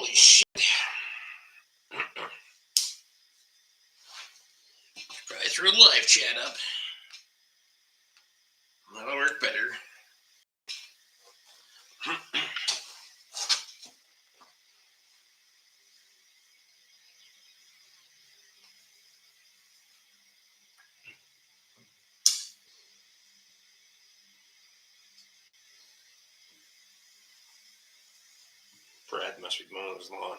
Holy shit. Probably throw the live chat up. That'll work better. Brad must be mowing his lawn.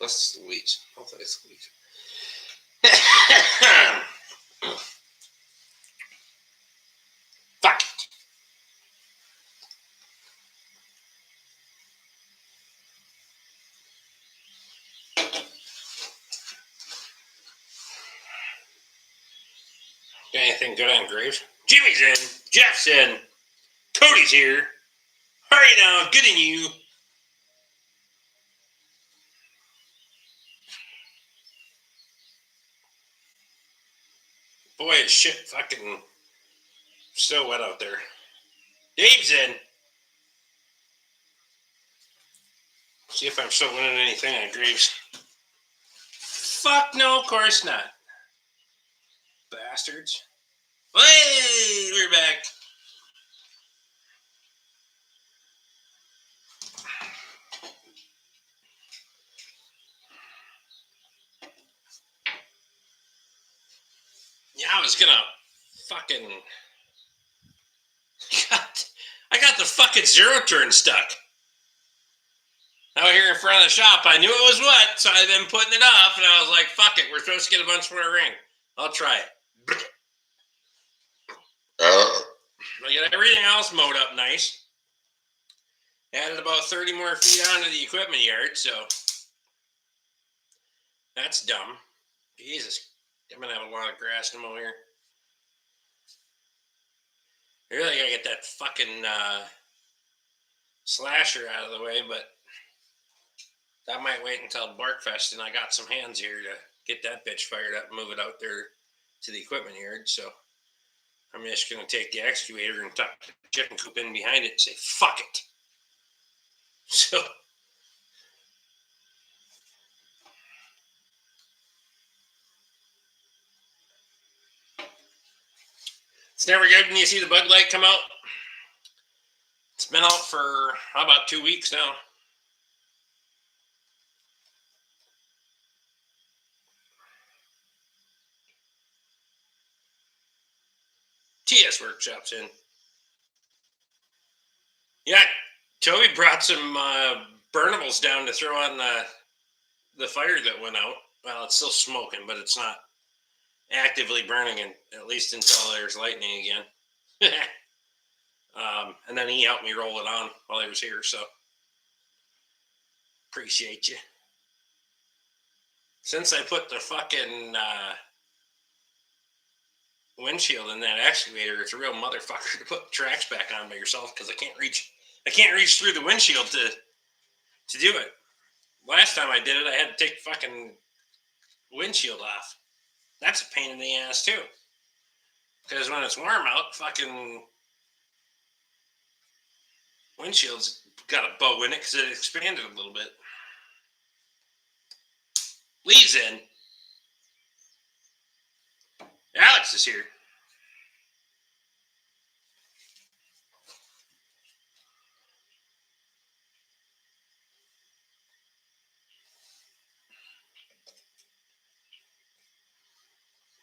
That's Louise. I'll say it's Louise. Fuck it. Got anything good on Graves? Jimmy's in. Jeff's in. Cody's here. Hurry now. Good in you. Boy, it's shit fucking so wet out there. Dave's in. See if I'm still winning anything on Graves. Fuck no, of course not. Bastards. Hey, we're back. Yeah, I was gonna fucking... I got the fucking zero turn stuck. Out here in front of the shop, I knew it was wet, so I've been putting it off, and I was like, fuck it, we're supposed to get a bunch more ring. I'll try it. I got everything else mowed up nice. Added about 30 more feet onto the equipment yard, so that's dumb. Jesus, I'm gonna have a lot of grass to mow here. I really gotta get that fucking slasher out of the way, but that might wait until Barkfest, and I got some hands here to get that bitch fired up and move it out there to the equipment yard. So I'm just gonna take the excavator and tuck the chicken coop in behind it and say, fuck it. So it's never good when you see the bug light come out. It's been out for about 2 weeks now. TS Workshop's in. Yeah, Toby brought some burnables down to throw on the fire that went out. Well, it's still smoking, but it's not actively burning, at least until there's lightning again. And then he helped me roll it on while he was here, so appreciate you. Since I put the fucking windshield in that excavator, it's a real motherfucker to put the tracks back on by yourself because I can't reach through the windshield to do it. Last time I did it, I had to take the fucking windshield off. That's a pain in the ass too. Because when it's warm out, fucking windshield's got a bow in it because it expanded a little bit. Lee's in. Alex is here.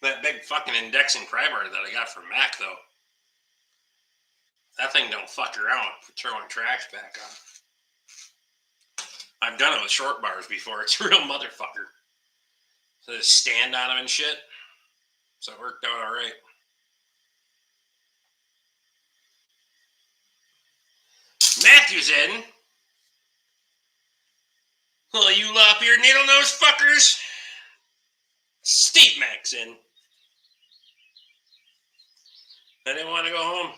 That big fucking indexing pry bar that I got from Mac, though. That thing don't fuck around for throwing tracks back on. I've done it with short bars before. It's a real motherfucker. So just stand on them and shit. So it worked out all right. Matthew's in. Well, you lop-eared needle-nosed fuckers. Steve Mac's in. I didn't want to go home.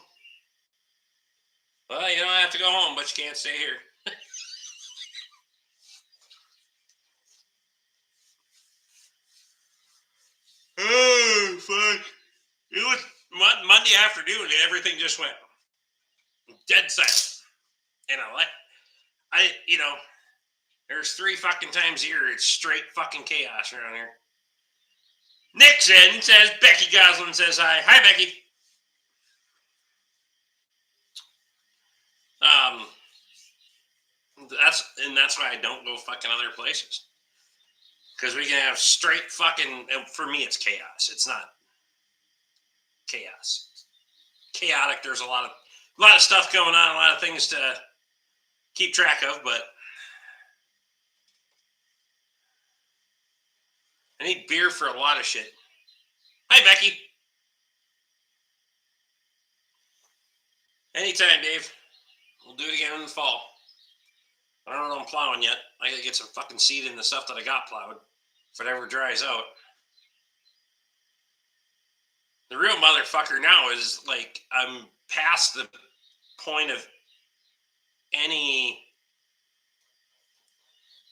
Well, you don't have to go home, but you can't stay here. Oh, fuck. It was Monday afternoon, and everything just went dead silent. And I There's 3 fucking times a year it's straight fucking chaos around here. Nixon says, Becky Goslin says hi. Hi, Becky. That's why I don't go fucking other places. Because we can have straight fucking, for me it's chaos. It's not chaos. It's chaotic. There's a lot of stuff going on, a lot of things to keep track of, but I need beer for a lot of shit. Hi, Becky. Anytime, Dave. We'll do it again in the fall. I don't know if I'm plowing yet. I gotta get some fucking seed in the stuff that I got plowed. If it ever dries out. The real motherfucker now is like I'm past the point of any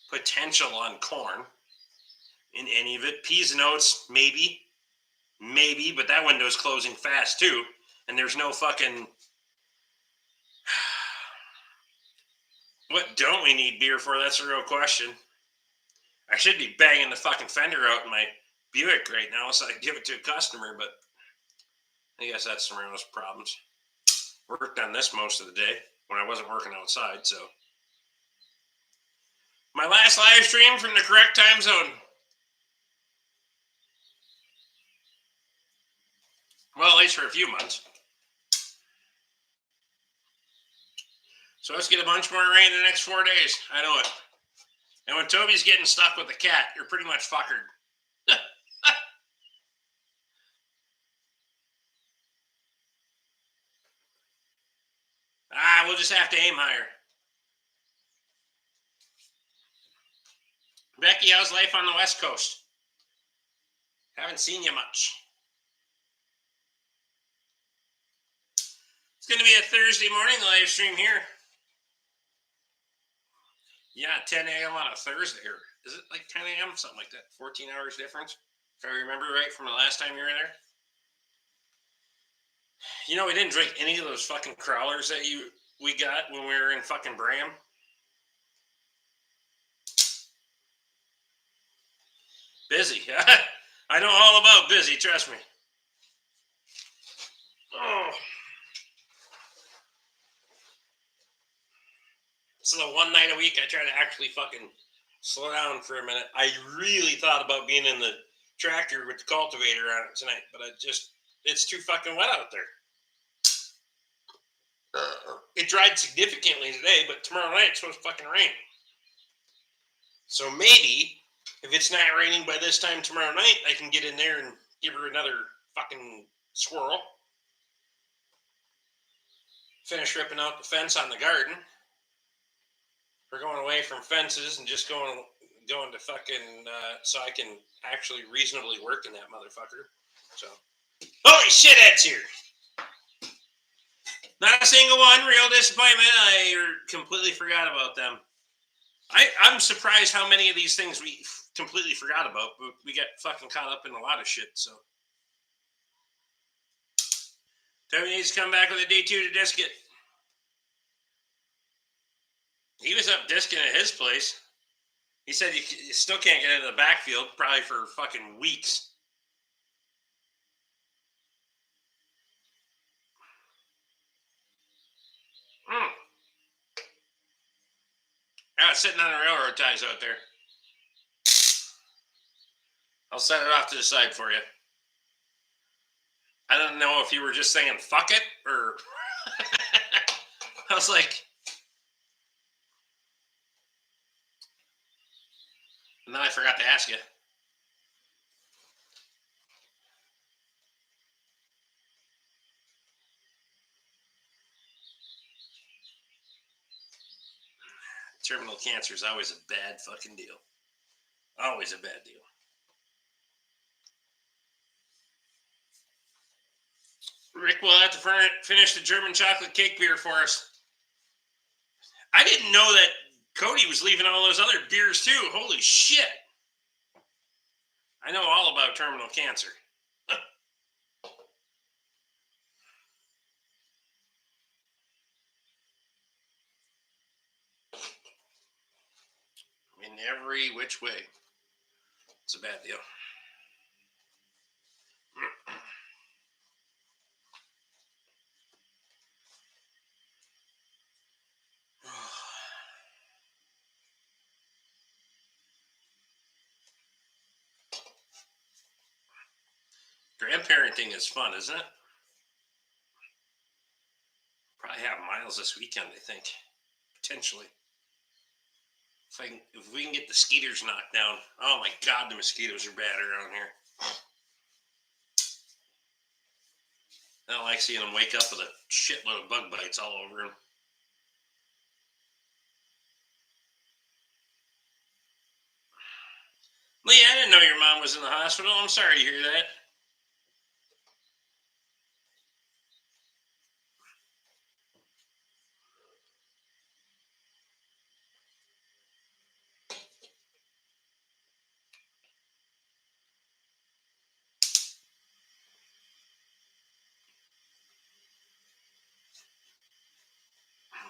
potential on corn in any of it. Peas and oats, maybe, but that window's closing fast too, and there's no fucking. What don't we need beer for? That's a real question. I should be banging the fucking fender out in my Buick right now so I can give it to a customer, but I guess that's some of those problems. Worked on this most of the day when I wasn't working outside, so. My last live stream from the correct time zone. Well, at least for a few months. So let's get a bunch more rain in the next 4 days. I know it. And when Toby's getting stuck with the cat, you're pretty much fuckered. We'll just have to aim higher. Becky, how's life on the West Coast? Haven't seen you much. It's going to be a Thursday morning live stream here. Yeah, 10 a.m. on a Thursday. Or is it like 10 a.m.? Something like that. 14 hours difference. If I remember right from the last time you were there. You know, we didn't drink any of those fucking crawlers that we got when we were in fucking Bram. Busy. I know all about busy, trust me. Oh. So the one night a week I try to actually fucking slow down for a minute. I really thought about being in the tractor with the cultivator on it tonight, but it's too fucking wet out there. It dried significantly today, but tomorrow night it's supposed to fucking rain. So maybe if it's not raining by this time tomorrow night, I can get in there and give her another fucking swirl. Finish ripping out the fence on the garden. We're going away from fences and just going to fucking so I can actually reasonably work in that motherfucker. So, holy shit, Ed's here. Not a single one. Real disappointment. I completely forgot about them. I'm surprised how many of these things we completely forgot about. But we got fucking caught up in a lot of shit. So, Toby needs to come back with a D2 to disc it. He was up disking at his place. He said you still can't get into the backfield probably for fucking weeks. Sitting on the railroad ties out there. I'll set it off to the side for you. I don't know if you were just saying fuck it or I was like, and then I forgot to ask you. Terminal cancer is always a bad fucking deal. Always a bad deal. Rick will have to finish the German chocolate cake beer for us. I didn't know that Cody was leaving all those other beers too. Holy shit. I know all about terminal cancer. every which way. It's a bad deal. Grandparenting is fun, isn't it? Probably have Miles this weekend, I think. Potentially. If we can get the skeeters knocked down. Oh my God, the mosquitoes are bad around here. I don't like seeing them wake up with a shitload of bug bites all over them. Lee, I didn't know your mom was in the hospital. I'm sorry to hear that.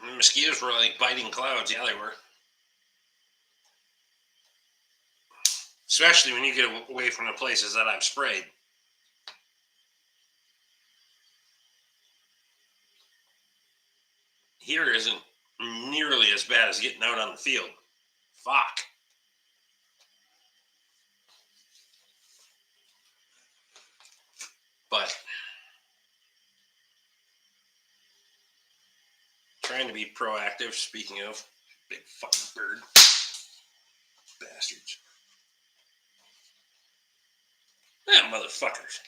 The mosquitoes were like biting clouds. Yeah, they were. Especially when you get away from the places that I've sprayed. Here isn't nearly as bad as getting out on the field. Fuck. But trying to be proactive, speaking of, big fucking bird. Bastards. Ah, motherfuckers.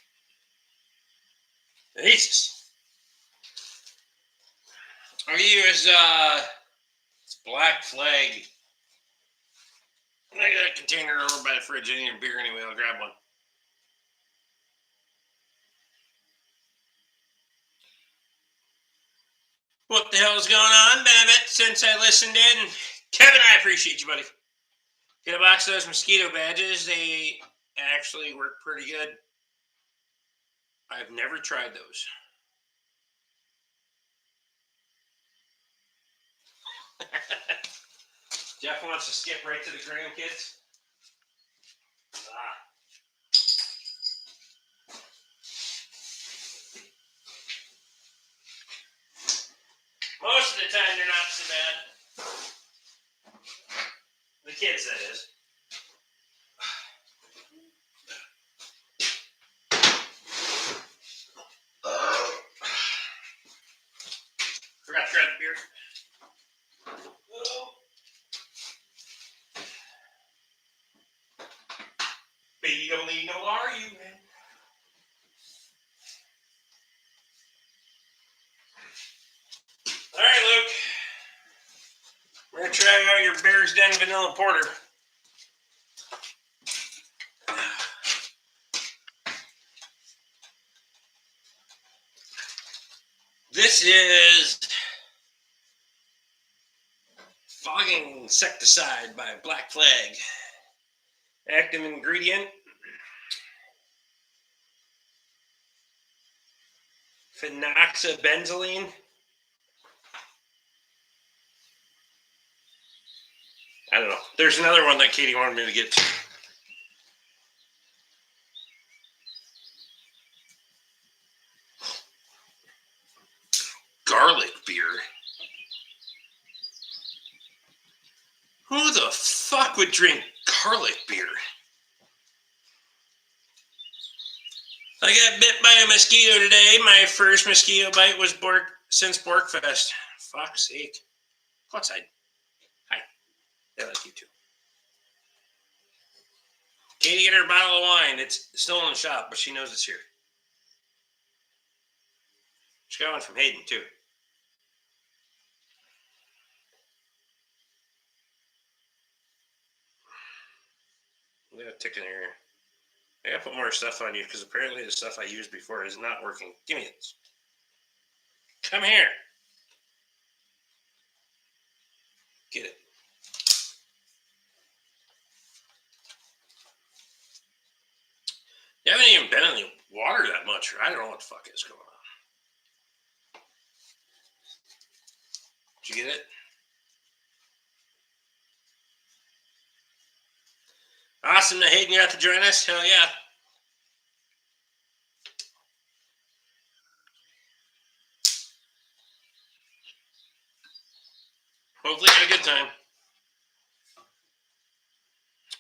Jesus. Are you as, it's Black Flag. I got a container over by the fridge. I need a beer anyway. I'll grab one. What the hell's going on? Been a bit since I listened in. Kevin, I appreciate you, buddy. Get a box of those mosquito badges. They actually work pretty good. I've never tried those. Jeff wants to skip right to the grandkids. Most of the time, they're not so bad. The kids, that is. Forgot to grab the beer. B-double-E-double-R-U, man. All right, Luke. We're going to try out your Bear's Den Vanilla Porter. This is Fogging Insecticide by Black Flag. Active ingredient, phenoxybenzylene. I don't know. There's another one that Katie wanted me to get to. Garlic beer. Who the fuck would drink garlic beer? I got bit by a mosquito today. My first mosquito bite was since Borkfest. Fuck's sake. Go outside. Hi. I like you too. Katie, get her a bottle of wine. It's still in the shop, but she knows it's here. She got one from Hayden too. I'm gonna tick in here. I gotta put more stuff on you because apparently the stuff I used before is not working. Give me this. Come here. Get it. You haven't even been in the water that much, or I don't know what the fuck is going on. Did you get it? awesome that Hayden got to join us. Hell yeah. Hopefully you had a good time.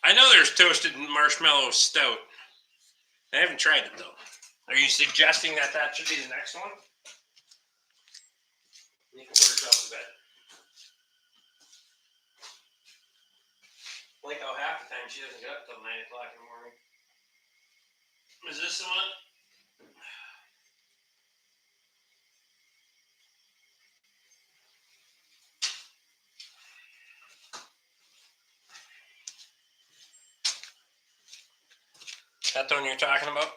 I know there's toasted marshmallow stout. I haven't tried it though. Are you suggesting that should be the next one? You can put herself to bed. Like how half the time she doesn't get up till 9 o'clock in the morning. Is this the one? That the one you're talking about?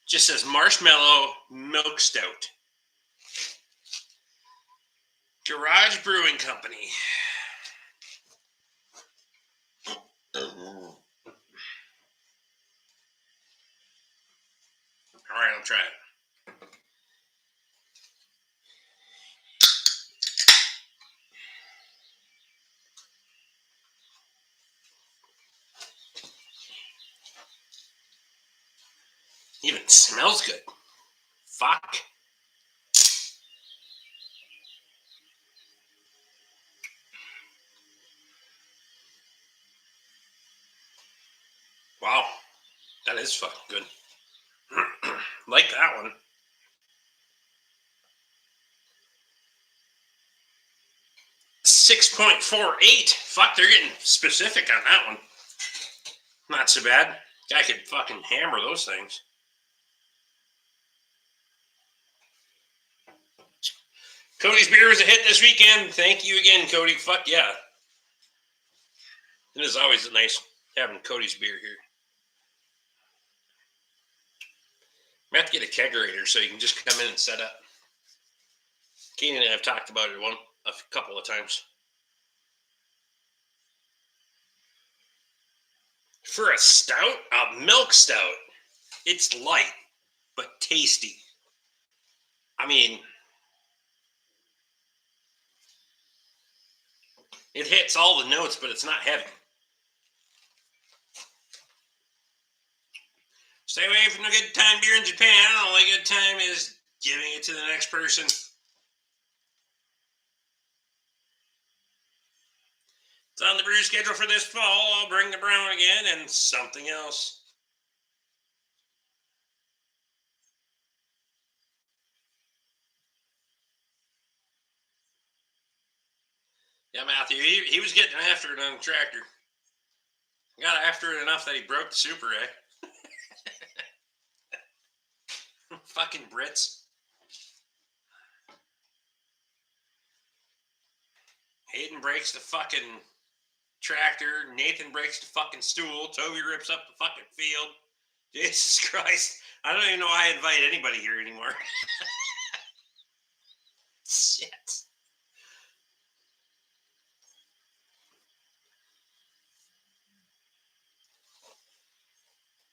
Just says marshmallow milk stout. Garage Brewing Company. All right, I'll try it. Even smells good. Fuck. Wow. That is fucking good. Like that one. 6.48. Fuck, they're getting specific on that one. Not so bad. Guy could fucking hammer those things. Cody's beer was a hit this weekend. Thank you again, Cody. Fuck yeah. It is always nice having Cody's beer here. I have to get a kegerator so you can just come in and set up. Keenan and I have talked about it a couple of times. For a stout, a milk stout, it's light but tasty. I mean, it hits all the notes, but it's not heavy. Stay away from the good time beer in Japan. The only good time is giving it to the next person. It's on the brew schedule for this fall. I'll bring the brown again and something else. Yeah, Matthew, he was getting after it on the tractor. Got after it enough that he broke the Super A. Fucking Brits. Hayden breaks the fucking tractor. Nathan breaks the fucking stool. Toby rips up the fucking field. Jesus Christ. I don't even know why I invite anybody here anymore. Shit.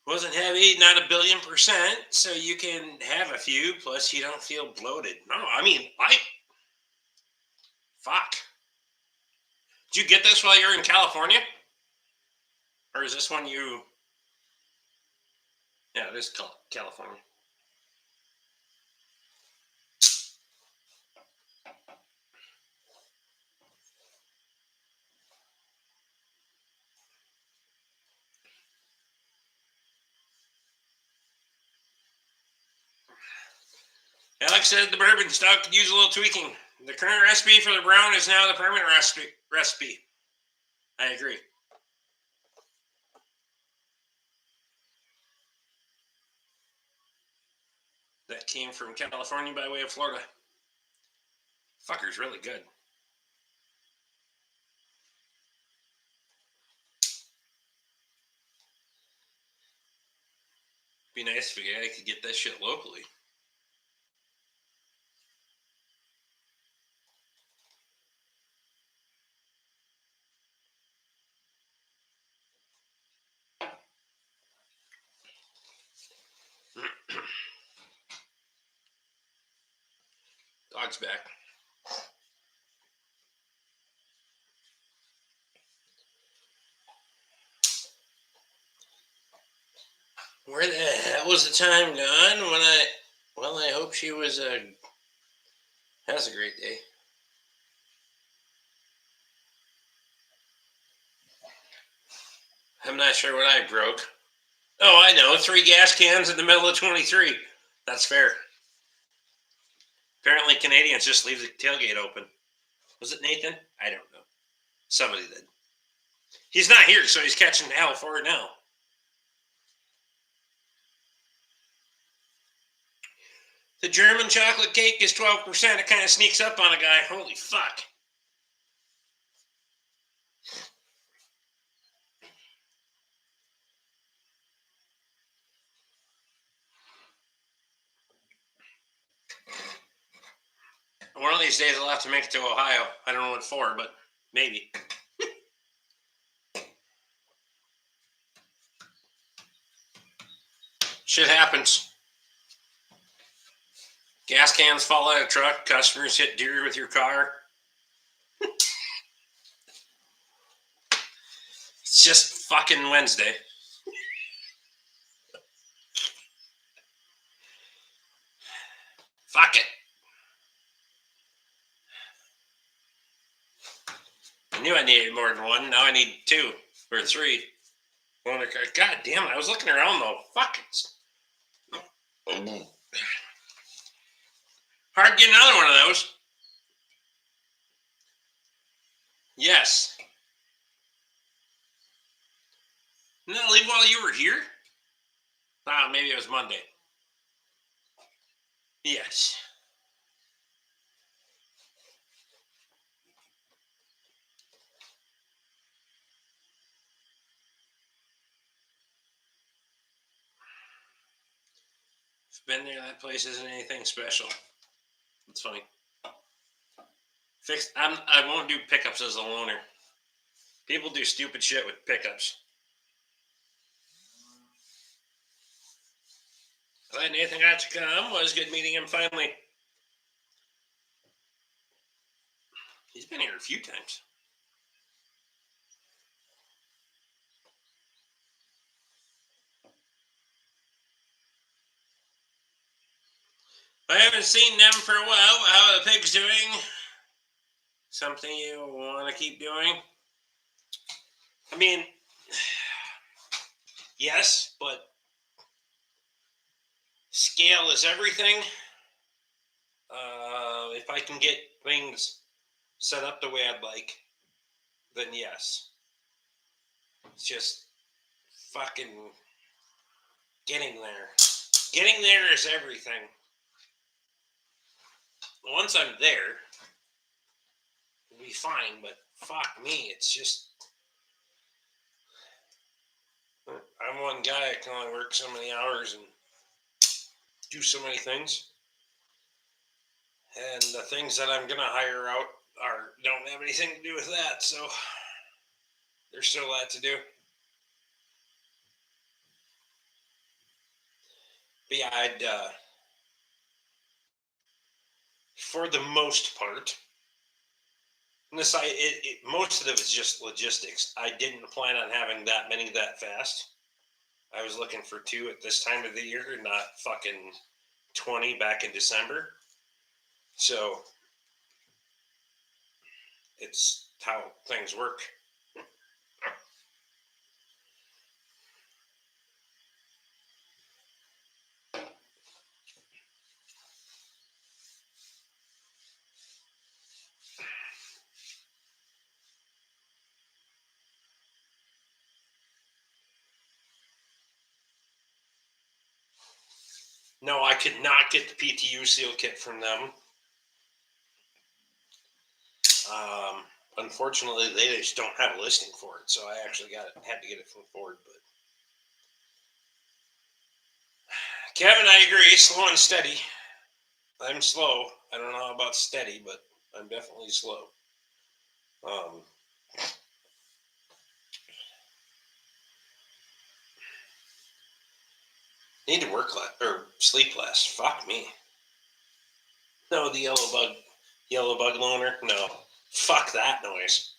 Wasn't heavy, not 1,000,000,000%, so you can have a few, plus you don't feel bloated. No, I mean, fuck. Did you get this while you were in California? Or is this one you... Yeah, it is California. Alex said the bourbon stock could use a little tweaking. The current recipe for the brown is now the permanent recipe. I agree. That came from California by way of Florida. Fucker's really good. Be nice if I could get that shit locally. Dog's back. Where the hell was the time gone when I hope she has a great day. I'm not sure what I broke. Oh, I know. 3 gas cans in the middle of 23. That's fair. Apparently, Canadians just leave the tailgate open. Was it Nathan? I don't know. Somebody did. He's not here, so he's catching hell for it now. The German chocolate cake is 12%. It kind of sneaks up on a guy. Holy fuck. One of these days I'll have to make it to Ohio. I don't know what for, but maybe. Shit happens. Gas cans fall out of truck. Customers hit deer with your car. It's just fucking Wednesday. Fuck it. I knew I needed more than one. Now I need 2 or 3. God damn it. I was looking around though. Fuck it. Hard to get another one of those. Yes. No, leave while you were here? Ah, maybe it was Monday. Yes. Been there. That place isn't anything special. It's funny. I won't do pickups as a loaner. People do stupid shit with pickups. Glad Nathan got to come. Was good meeting him finally. He's been here a few times. I haven't seen them for a while. How are the pigs doing? Something you want to keep doing? I mean, yes, but scale is everything. If I can get things set up the way I'd like, then yes. It's just fucking getting there. Getting there is everything. Once I'm there, it'll be fine, but fuck me, it's just... I'm one guy. I can only work so many hours and do so many things. And the things that I'm going to hire out don't have anything to do with that, so there's still that to do. But yeah, for the most part, most of it was just logistics. I didn't plan on having that many that fast. I was looking for 2 at this time of the year, not fucking 20 back in December. So it's how things work. No, I could not get the PTU seal kit from them. Unfortunately, they just don't have a listing for it, so I actually had to get it from Ford. But Kevin, I agree, slow and steady. I'm slow. I don't know about steady, but I'm definitely slow. Need to work less or sleep less. Fuck me. No, the yellow bug loaner. No, fuck that noise.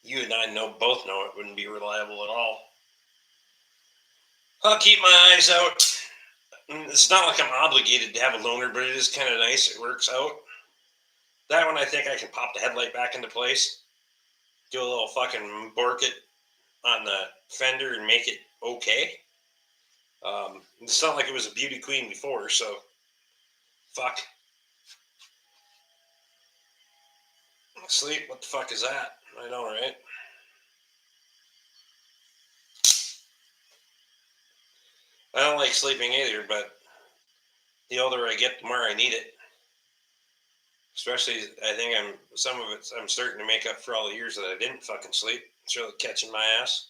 You and I both know it wouldn't be reliable at all. I'll keep my eyes out. It's not like I'm obligated to have a loaner, but it is kind of nice. It works out. That one, I think I can pop the headlight back into place, do a little fucking bork it on the fender and make it okay. It's not like it was a beauty queen before, so fuck. Sleep? What the fuck is that? I know, right? I don't like sleeping either, but the older I get, the more I need it. Especially, I think some of it, I'm starting to make up for all the years that I didn't fucking sleep. It's really catching my ass.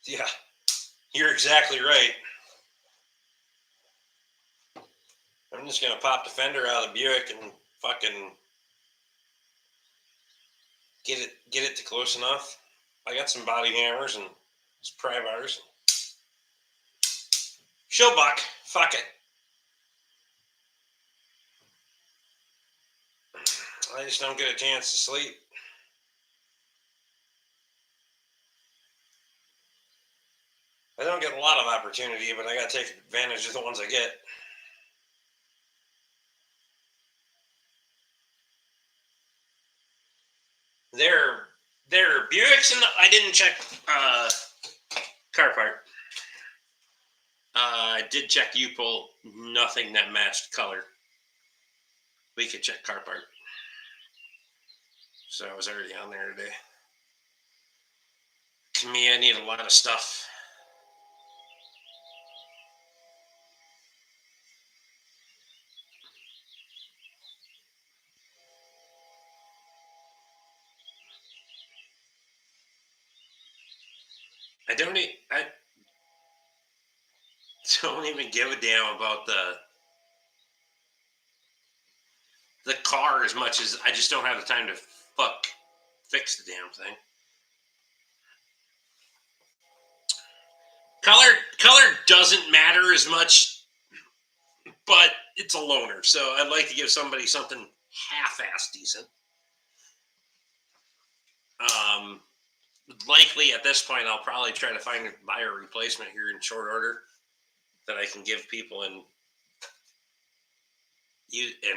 Yeah, you're exactly right. I'm just gonna pop the fender out of the Buick and fucking get it to close enough. I got some body hammers and some pry bars. Show buck. Fuck it. I just don't get a chance to sleep. I don't get a lot of opportunity, but I gotta take advantage of the ones I get. There, there are Buicks, and I didn't check car part. I did check U-Pull. Nothing that matched color. We could check car part. So I was already on there today. To me, I need a lot of stuff. I don't even give a damn about the car as much as I just don't have the time to fix the damn thing. Color doesn't matter as much, but it's a loaner, so I'd like to give somebody something half-ass decent. Likely at this point, I'll probably try to buy a replacement here in short order that I can give people and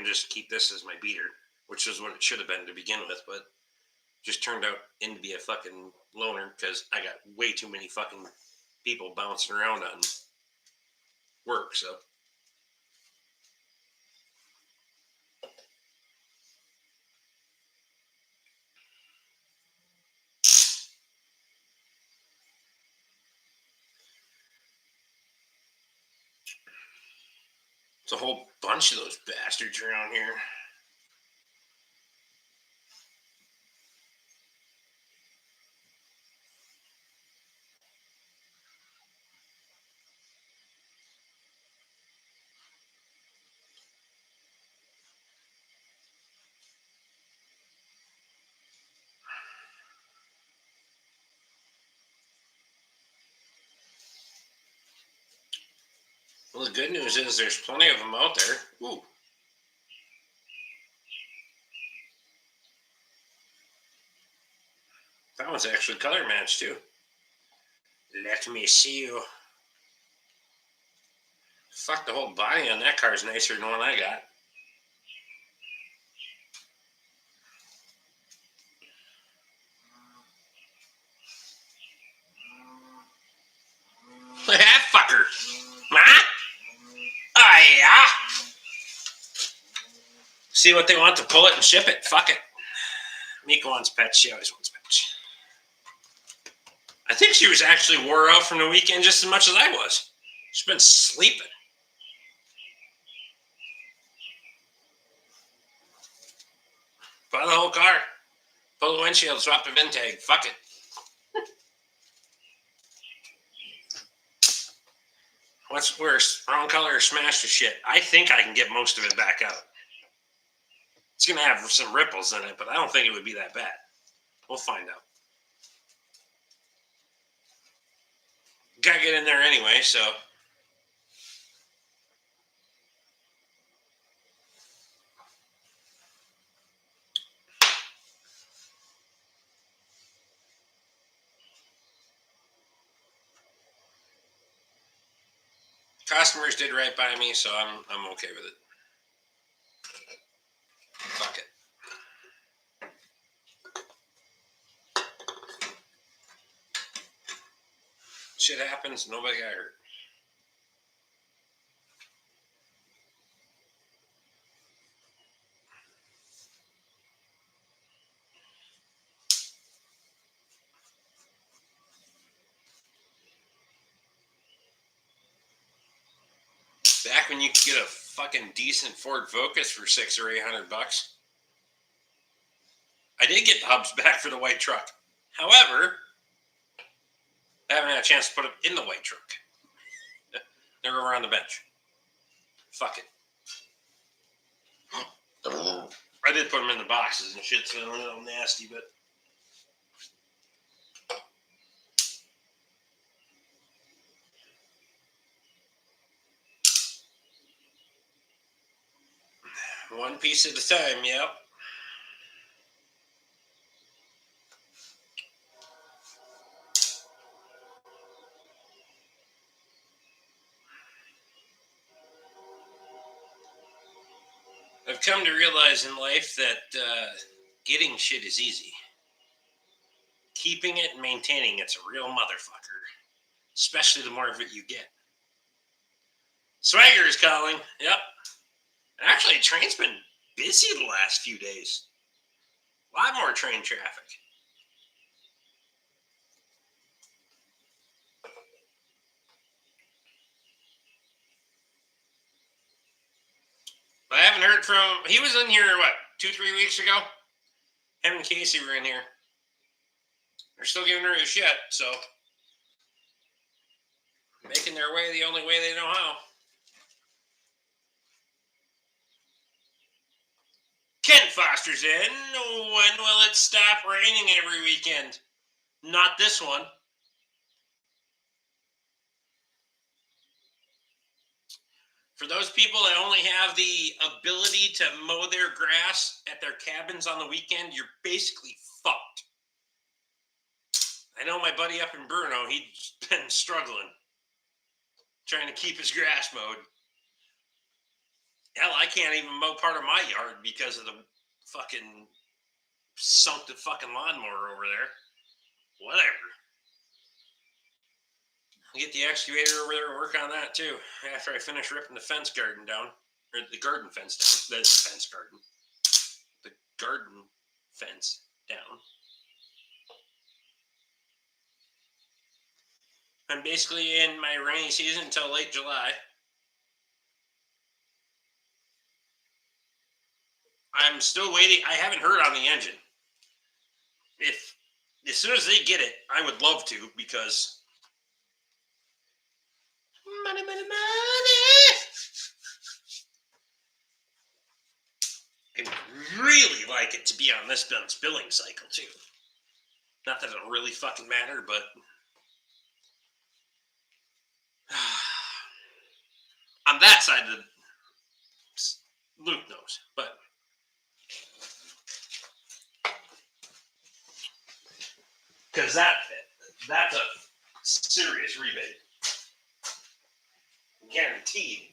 just keep this as my beater, which is what it should have been to begin with, but just turned out to be a fucking loaner because I got way too many fucking people bouncing around on work. So it's a whole bunch of those bastards around here. Well, the good news is there's plenty of them out there. Ooh. That one's actually color matched too. Let me see you. Fuck, the whole body on that car is nicer than the one I got. Look at that fucker. Huh? Oh, yeah. See what they want to pull it and ship it. Fuck it. Mika wants pets. She always wants pets. I think she was actually wore out from the weekend just as much as I was. She's been sleeping. Buy the whole car. Pull the windshield, swap the VIN tag. Fuck it. What's worse, wrong color or smashed to shit? I think I can get most of it back out. It's going to have some ripples in it, but I don't think it would be that bad. We'll find out. Gotta get in there anyway, so. Customers did right by me, so I'm okay with it. Fuck it. Shit happens. Nobody got hurt. Back when you could get a fucking decent Ford Focus for $600 or $800. I did get the hubs back for the white truck. However, I haven't had a chance to put them in the white truck. They're over on the bench. Fuck it. I did put them in the boxes and shit, so they're a little nasty, but one piece at a time, yep. I've come to realize in life that getting shit is easy. Keeping it and maintaining it's a real motherfucker. Especially the more of it you get. Swagger is calling. Yep. Actually, train's been busy the last few days. A lot more train traffic. I haven't heard from. He was in here, what, 2-3 weeks ago? Him and Casey were in here. They're still giving her a shit, so. Making their way the only way they know how. Ken Foster's in. When will it stop raining every weekend? Not this one. For those people that only have the ability to mow their grass at their cabins on the weekend, you're basically fucked. I know my buddy up in Bruno, he's been struggling trying to keep his grass mowed. Hell, I can't even mow part of my yard because of the fucking sunk the fucking lawnmower over there. Whatever. I'll get the excavator over there and work on that too after I finish ripping the fence garden down. Or the garden fence down. The fence garden. The garden fence down. I'm basically in my rainy season until late July. I'm still waiting. I haven't heard on the engine. If as soon as they get it, I would love to because money, money, money. I would really like it to be on this billing cycle too. Not that it'll really fucking matter, but on that side of the Luke knows, but because that's a serious rebate, guaranteed.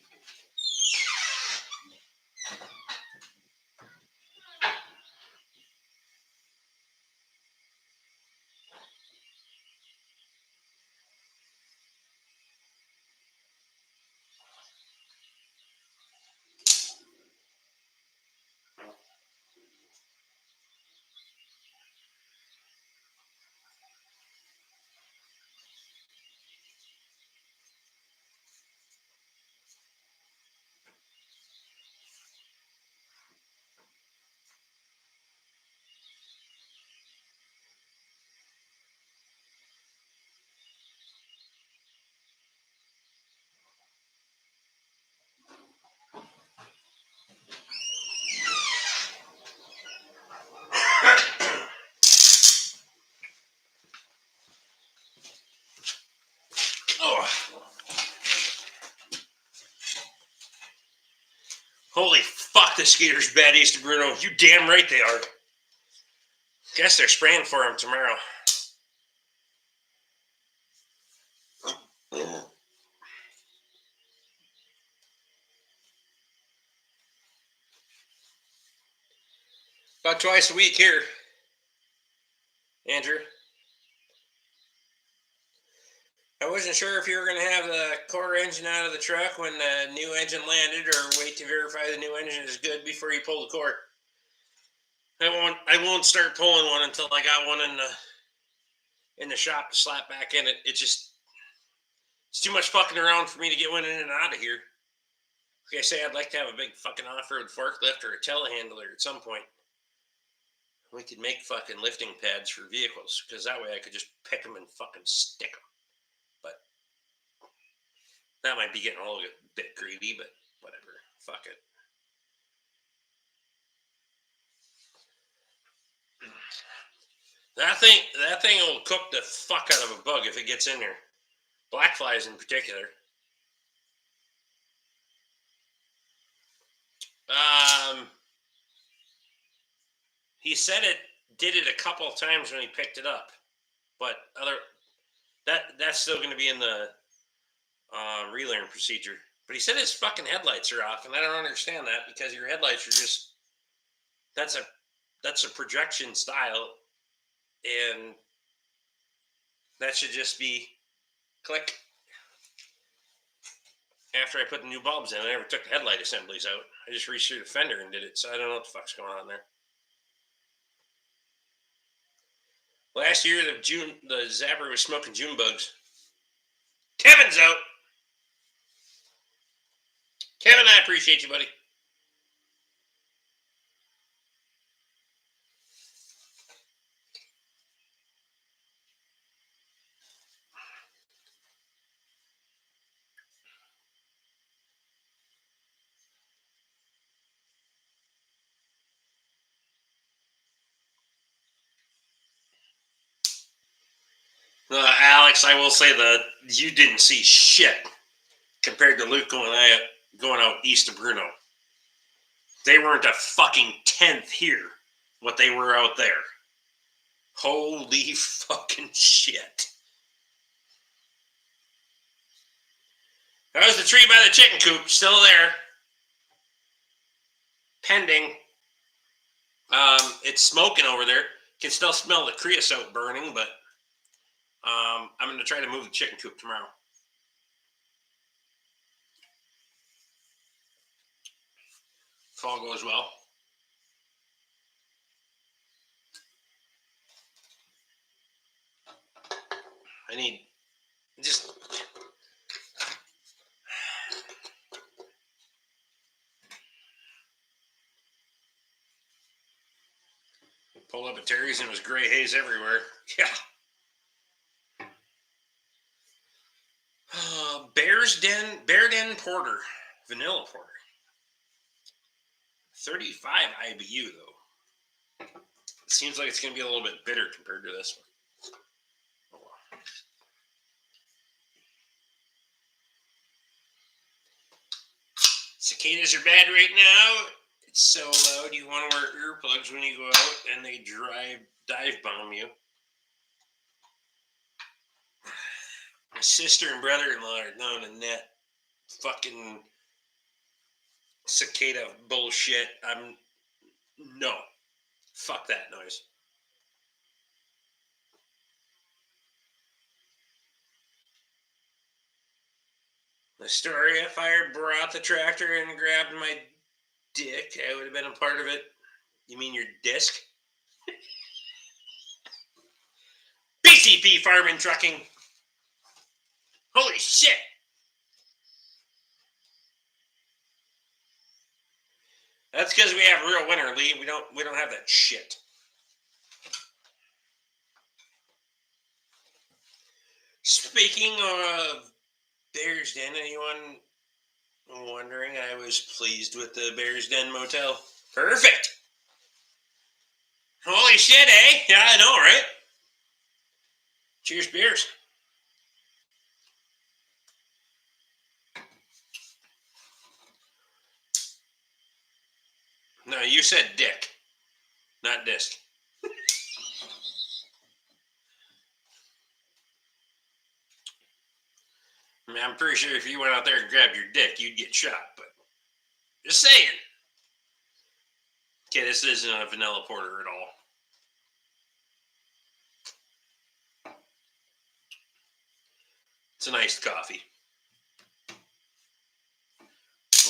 Holy fuck, the skaters bad east of Bruno. You damn right they are. Guess they're spraying for him tomorrow. About twice a week here, Andrew. I wasn't sure if you were going to have the core engine out of the truck when the new engine landed, or wait to verify the new engine is good before you pull the core. I won't start pulling one until I got one in the shop to slap back in it. It's too much fucking around for me to get one in and out of here. Like I say, I'd like to have a big fucking off-road forklift or a telehandler at some point. We could make fucking lifting pads for vehicles, because that way I could just pick them and fucking stick them. But that might be getting a little bit greedy, but whatever. Fuck it. That thing will cook the fuck out of a bug if it gets in there. Black flies in particular. He said it did it a couple of times when he picked it up, but that's still going to be in the relearn procedure. But he said his fucking headlights are off, and I don't understand that, because your headlights are just that's a projection style, and that should just be click. After I put the new bulbs in, I never took the headlight assemblies out. I just reached through the fender and did it, so I don't know what the fuck's going on there. Last year, the Zapper was smoking June bugs. Kevin's out. Kevin, I appreciate you, buddy. Alex, I will say that you didn't see shit compared to Luke going out east of Bruno. They weren't a fucking tenth here what they were out there. Holy fucking shit. How's the tree by the chicken coop? Still there. Pending. It's smoking over there. Can still smell the creosote burning, but I'm going to try to move the chicken coop tomorrow. If all goes well. I need just pulled up at Terry's and it was gray haze everywhere. Yeah. Bear Den Porter, vanilla porter. 35 IBU though. It seems like it's going to be a little bit bitter compared to this one. Oh, well. Cicadas are bad right now. It's so loud you want to wear earplugs when you go out, and they dive bomb you. My sister and brother-in-law are known in that fucking cicada bullshit. No. Fuck that noise. The story, if I had brought the tractor and grabbed my dick, I would have been a part of it. You mean your disc? BCP Farming Trucking. Holy shit. That's because we have real winter, Lee. We don't have that shit. Speaking of Bears Den, anyone wondering, I was pleased with the Bears Den motel. Perfect. Holy shit, eh? Yeah, I know, right? Cheers, beers. No, you said dick, not disc. I mean, I'm pretty sure if you went out there and grabbed your dick, you'd get shot, but just saying. Okay, this isn't a vanilla porter at all. It's an iced coffee. A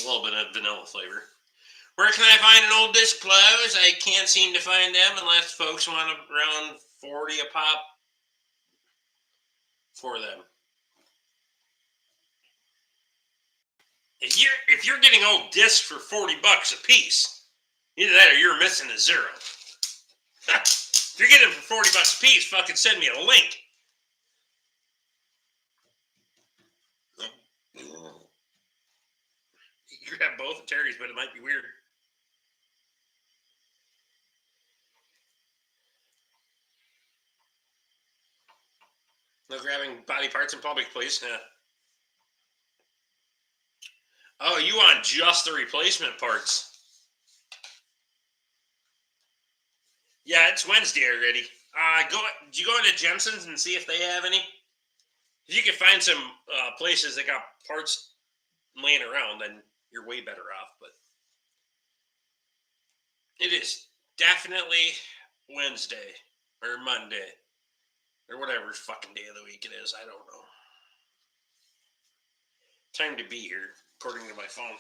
little bit of vanilla flavor. Where can I find an old disc clothes? I can't seem to find them unless folks want around 40 a pop for them. If you're getting old discs for $40 a piece, either that or you're missing a zero. If you're getting them for $40 a piece, fucking send me a link. You have both of Terry's, but it might be weird. No grabbing body parts in public, please. Yeah. Oh, you want just the replacement parts? Yeah, it's Wednesday already. Did you go into Jensen's and see if they have any? If you can find some places that got parts laying around, then you're way better off. But it is definitely Wednesday or Monday or whatever fucking day of the week it is. I don't know. Time to be here, according to my phone.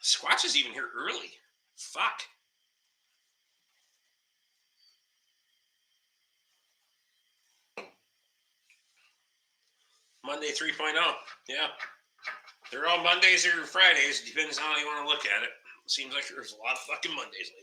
Squatch is even here early. Fuck. Monday 3.0. Yeah. They're all Mondays or Fridays. Depends on how you want to look at it. Seems like there's a lot of fucking Mondays lately.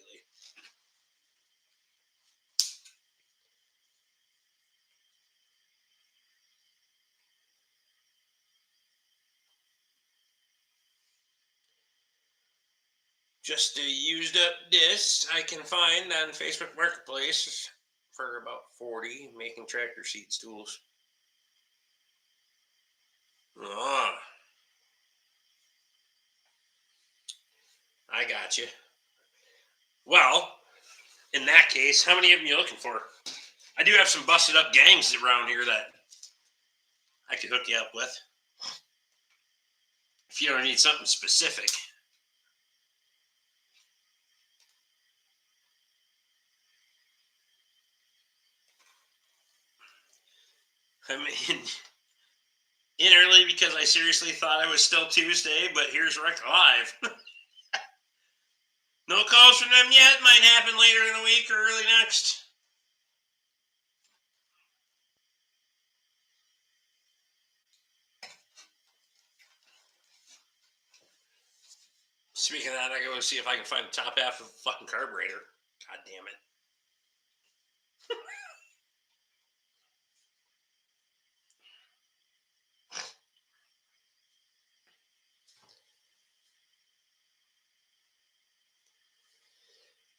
Just a used up disc I can find on Facebook Marketplace for about 40, making tractor seat stools. Ah. I got you. Well, in that case, how many of them are you looking for? I do have some busted up gangs around here that I could hook you up with. If you don't need something specific. I mean, in early because I seriously thought it was still Tuesday, but here's Rick live. No calls from them yet. Might happen later in the week or early next. Speaking of that, I go see if I can find the top half of the fucking carburetor. God damn it.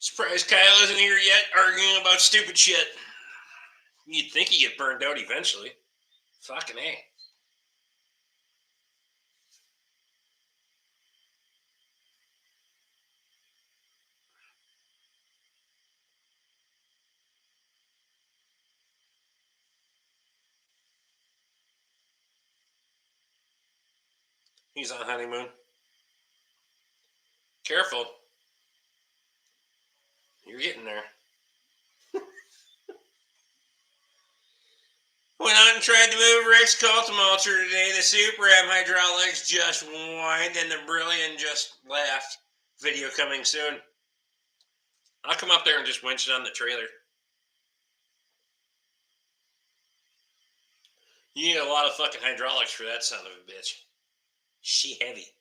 Surprised Kyle isn't here yet, arguing about stupid shit. You'd think he'd get burned out eventually. Fucking A. He's on honeymoon. Careful. You're getting there. Went on and tried to move Rick's Cultimalter today. The Super M hydraulics just whined and the Brilliant just laughed. Video coming soon. I'll come up there and just winch it on the trailer. You need a lot of fucking hydraulics for that son of a bitch. She heavy.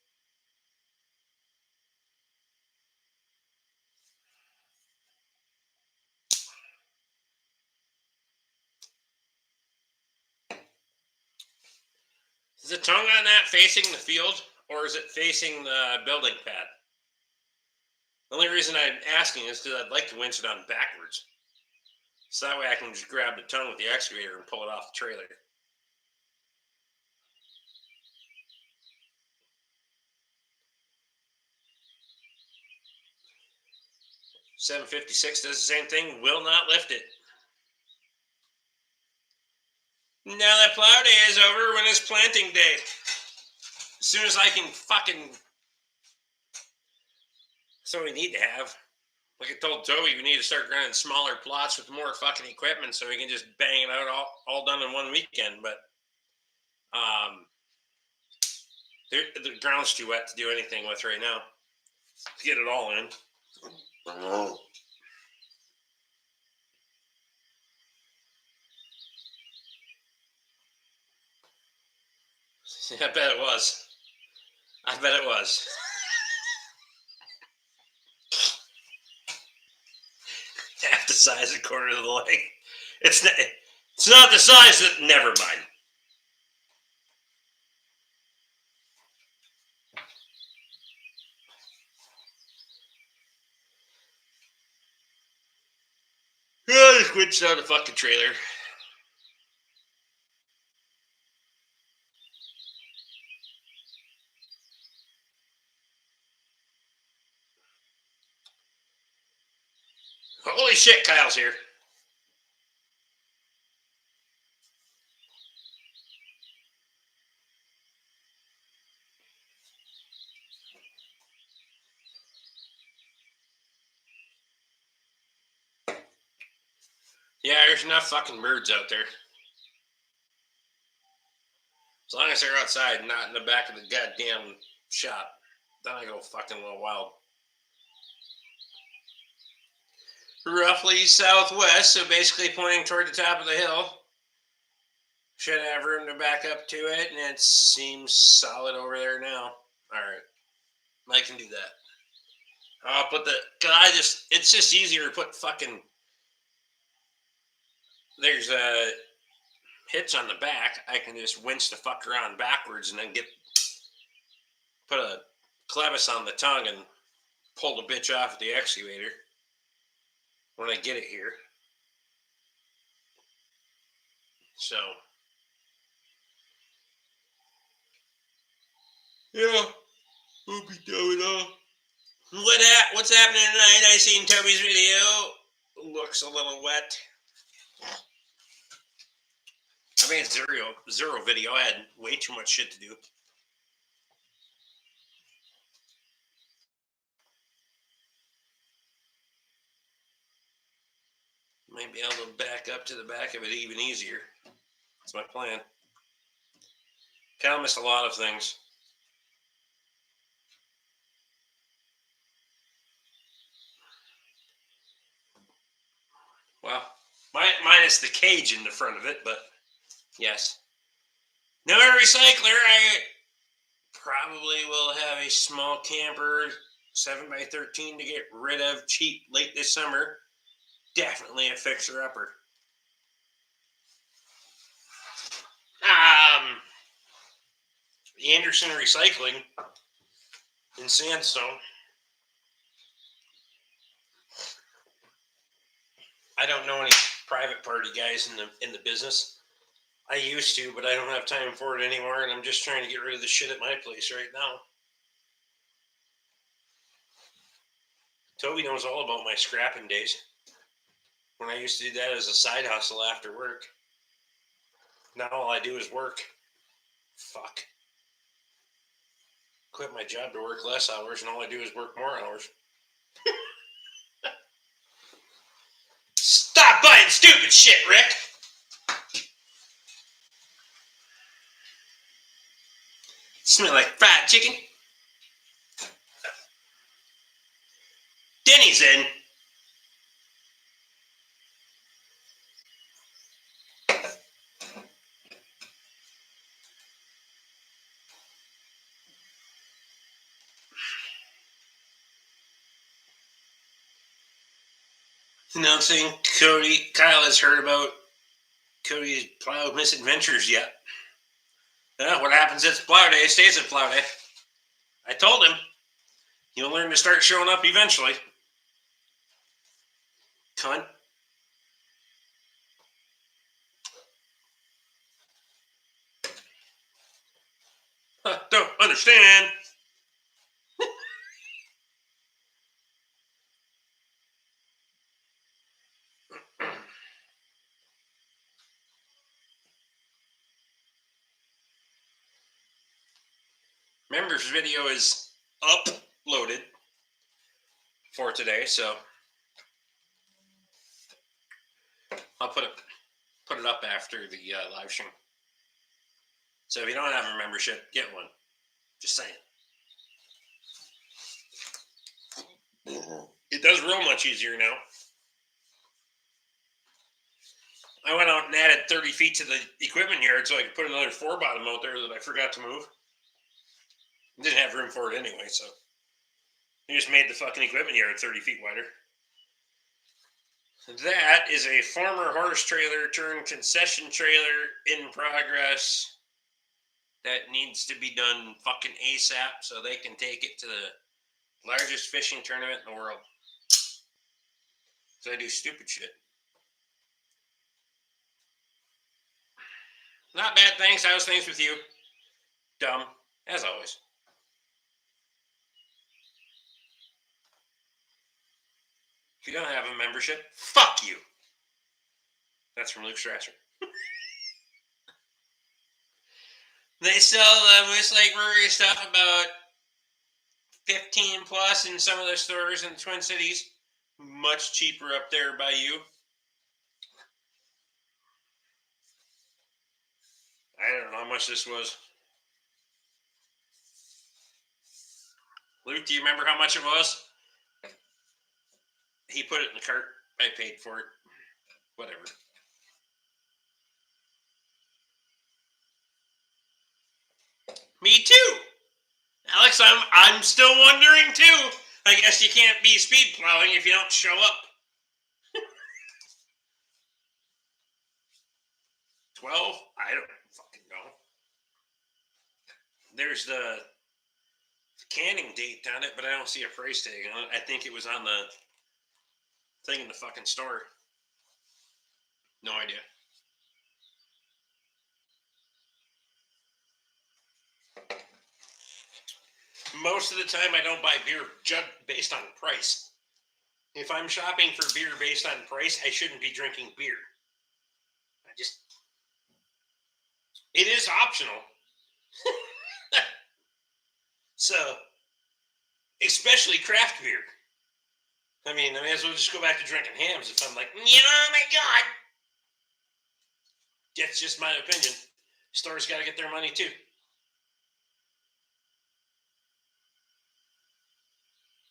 Is the tongue on that facing the field or is it facing the building pad? The only reason I'm asking is because I'd like to winch it on backwards. So that way I can just grab the tongue with the excavator and pull it off the trailer. $756 does the same thing, will not lift it. Now that plow day is over, when is planting day? As soon as I can That's what we need to have. Like I told Toby, we need to start running smaller plots with more fucking equipment so we can just bang it out all done in one weekend. But um, the ground's too wet to do anything with right now. To get it all in. I bet it was. I bet it was. Half the size, a quarter of the leg. It's not the size that. Never mind. I just switched out the fucking trailer. Holy shit, Kyle's here. Yeah, there's enough fucking birds out there. As long as they're outside, not in the back of the goddamn shop. Then I go fucking a little wild. Roughly southwest, so basically pointing toward the top of the hill. Should have room to back up to it, and it seems solid over there now. Alright. I can do that. I'll put it's just easier to put fucking, there's a hitch on the back. I can just winch the fuck around backwards and then put a clevis on the tongue and pull the bitch off the excavator when I get it here. So, yeah, we'll be doing all. What's happening tonight? I seen Toby's video. Looks a little wet. I made zero video. I had way too much shit to do. Might be able to back up to the back of it even easier. That's my plan. Cal missed a lot of things. Well, minus the cage in the front of it, but yes. No recycler. I probably will have a small camper 7x13 to get rid of cheap late this summer. Definitely a fixer-upper. Anderson Recycling in Sandstone. I don't know any private party guys in the business. I used to, but I don't have time for it anymore, and I'm just trying to get rid of the shit at my place right now. Toby knows all about my scrapping days. When I used to do that as a side hustle after work. Now all I do is work. Fuck. Quit my job to work less hours, and all I do is work more hours. Stop buying stupid shit, Rick! Smell like fried chicken. Denny's in. Announcing Kyle has heard about Cody's plow misadventures yet. What happens at plow day stays at plow day. I told him he'll learn to start showing up eventually. Cunt. Don't understand. Members video is uploaded. for today, so I'll put it up after the live stream. So if you don't have a membership, get one. Just saying. It does real much easier now. I went out and added 30 feet to the equipment yard so I could put another 4-bottom out there that I forgot to move. Didn't have room for it anyway, so I just made the fucking equipment yard 30 feet wider. That is a former horse trailer turned concession trailer in progress that needs to be done fucking ASAP so they can take it to the largest fishing tournament in the world. So I do stupid shit. Not bad, thanks. How's things with you? Dumb, as always. If you don't have a membership, fuck you. That's from Luke Strasser. They sell Westlake Brewery stuff about 15 plus in some of the stores in the Twin Cities. Much cheaper up there by you. I don't know how much this was. Luke, do you remember how much it was? He put it in the cart. I paid for it. Whatever. Me too. Alex, I'm still wondering too. I guess you can't be speed plowing if you don't show up. 12? I don't fucking know. There's the canning date on it, but I don't see a price tag on it. I think it was on the thing in the fucking store. No idea. Most of the time, I don't buy beer based on price. If I'm shopping for beer based on price, I shouldn't be drinking beer. It is optional. So, especially craft beer. I mean, I may as well just go back to drinking hams if I'm like, oh my God. That's just my opinion. Stores got to get their money too.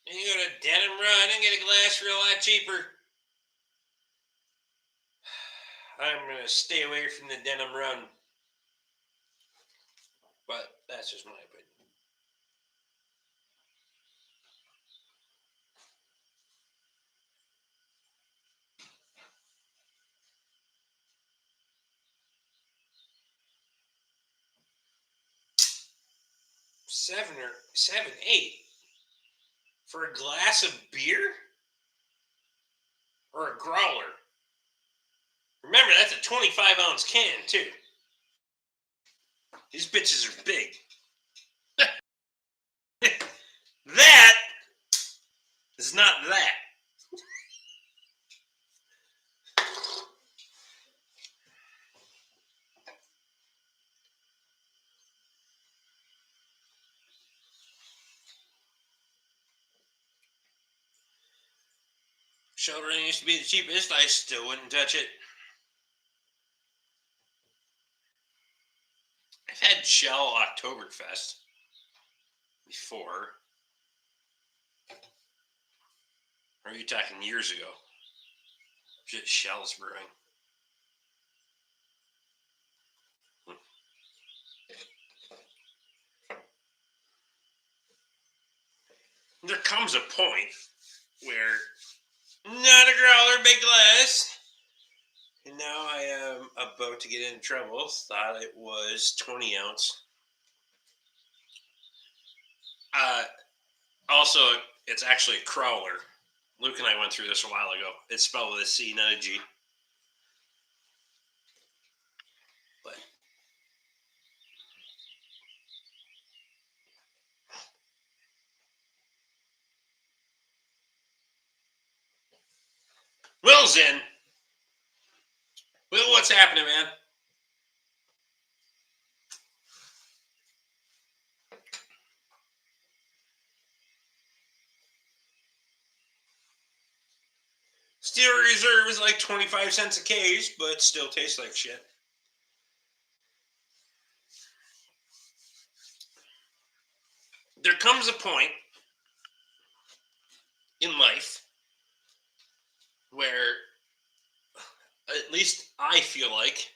And you go to Denim Run and get a glass real lot cheaper. I'm going to stay away from the Denim Run. But that's just my opinion. $7 or $8 for a glass of beer or a growler. Remember, that's a 25-ounce can too. These bitches are big. That is not that. Shelburne used to be the cheapest. I still wouldn't touch it. I've had Shell Oktoberfest before. Or are you talking years ago? Just Shell's brewing. There comes a point where not a growler, big glass. And now I am about to get in trouble. Thought it was 20 ounce. Also, it's actually a crawler. Luke and I went through this a while ago. It's spelled with a C, not a G. But Will's in. Will, what's happening, man? Reserve is like 25 cents a case, but still tastes like shit. There comes a point in life where, at least I feel like,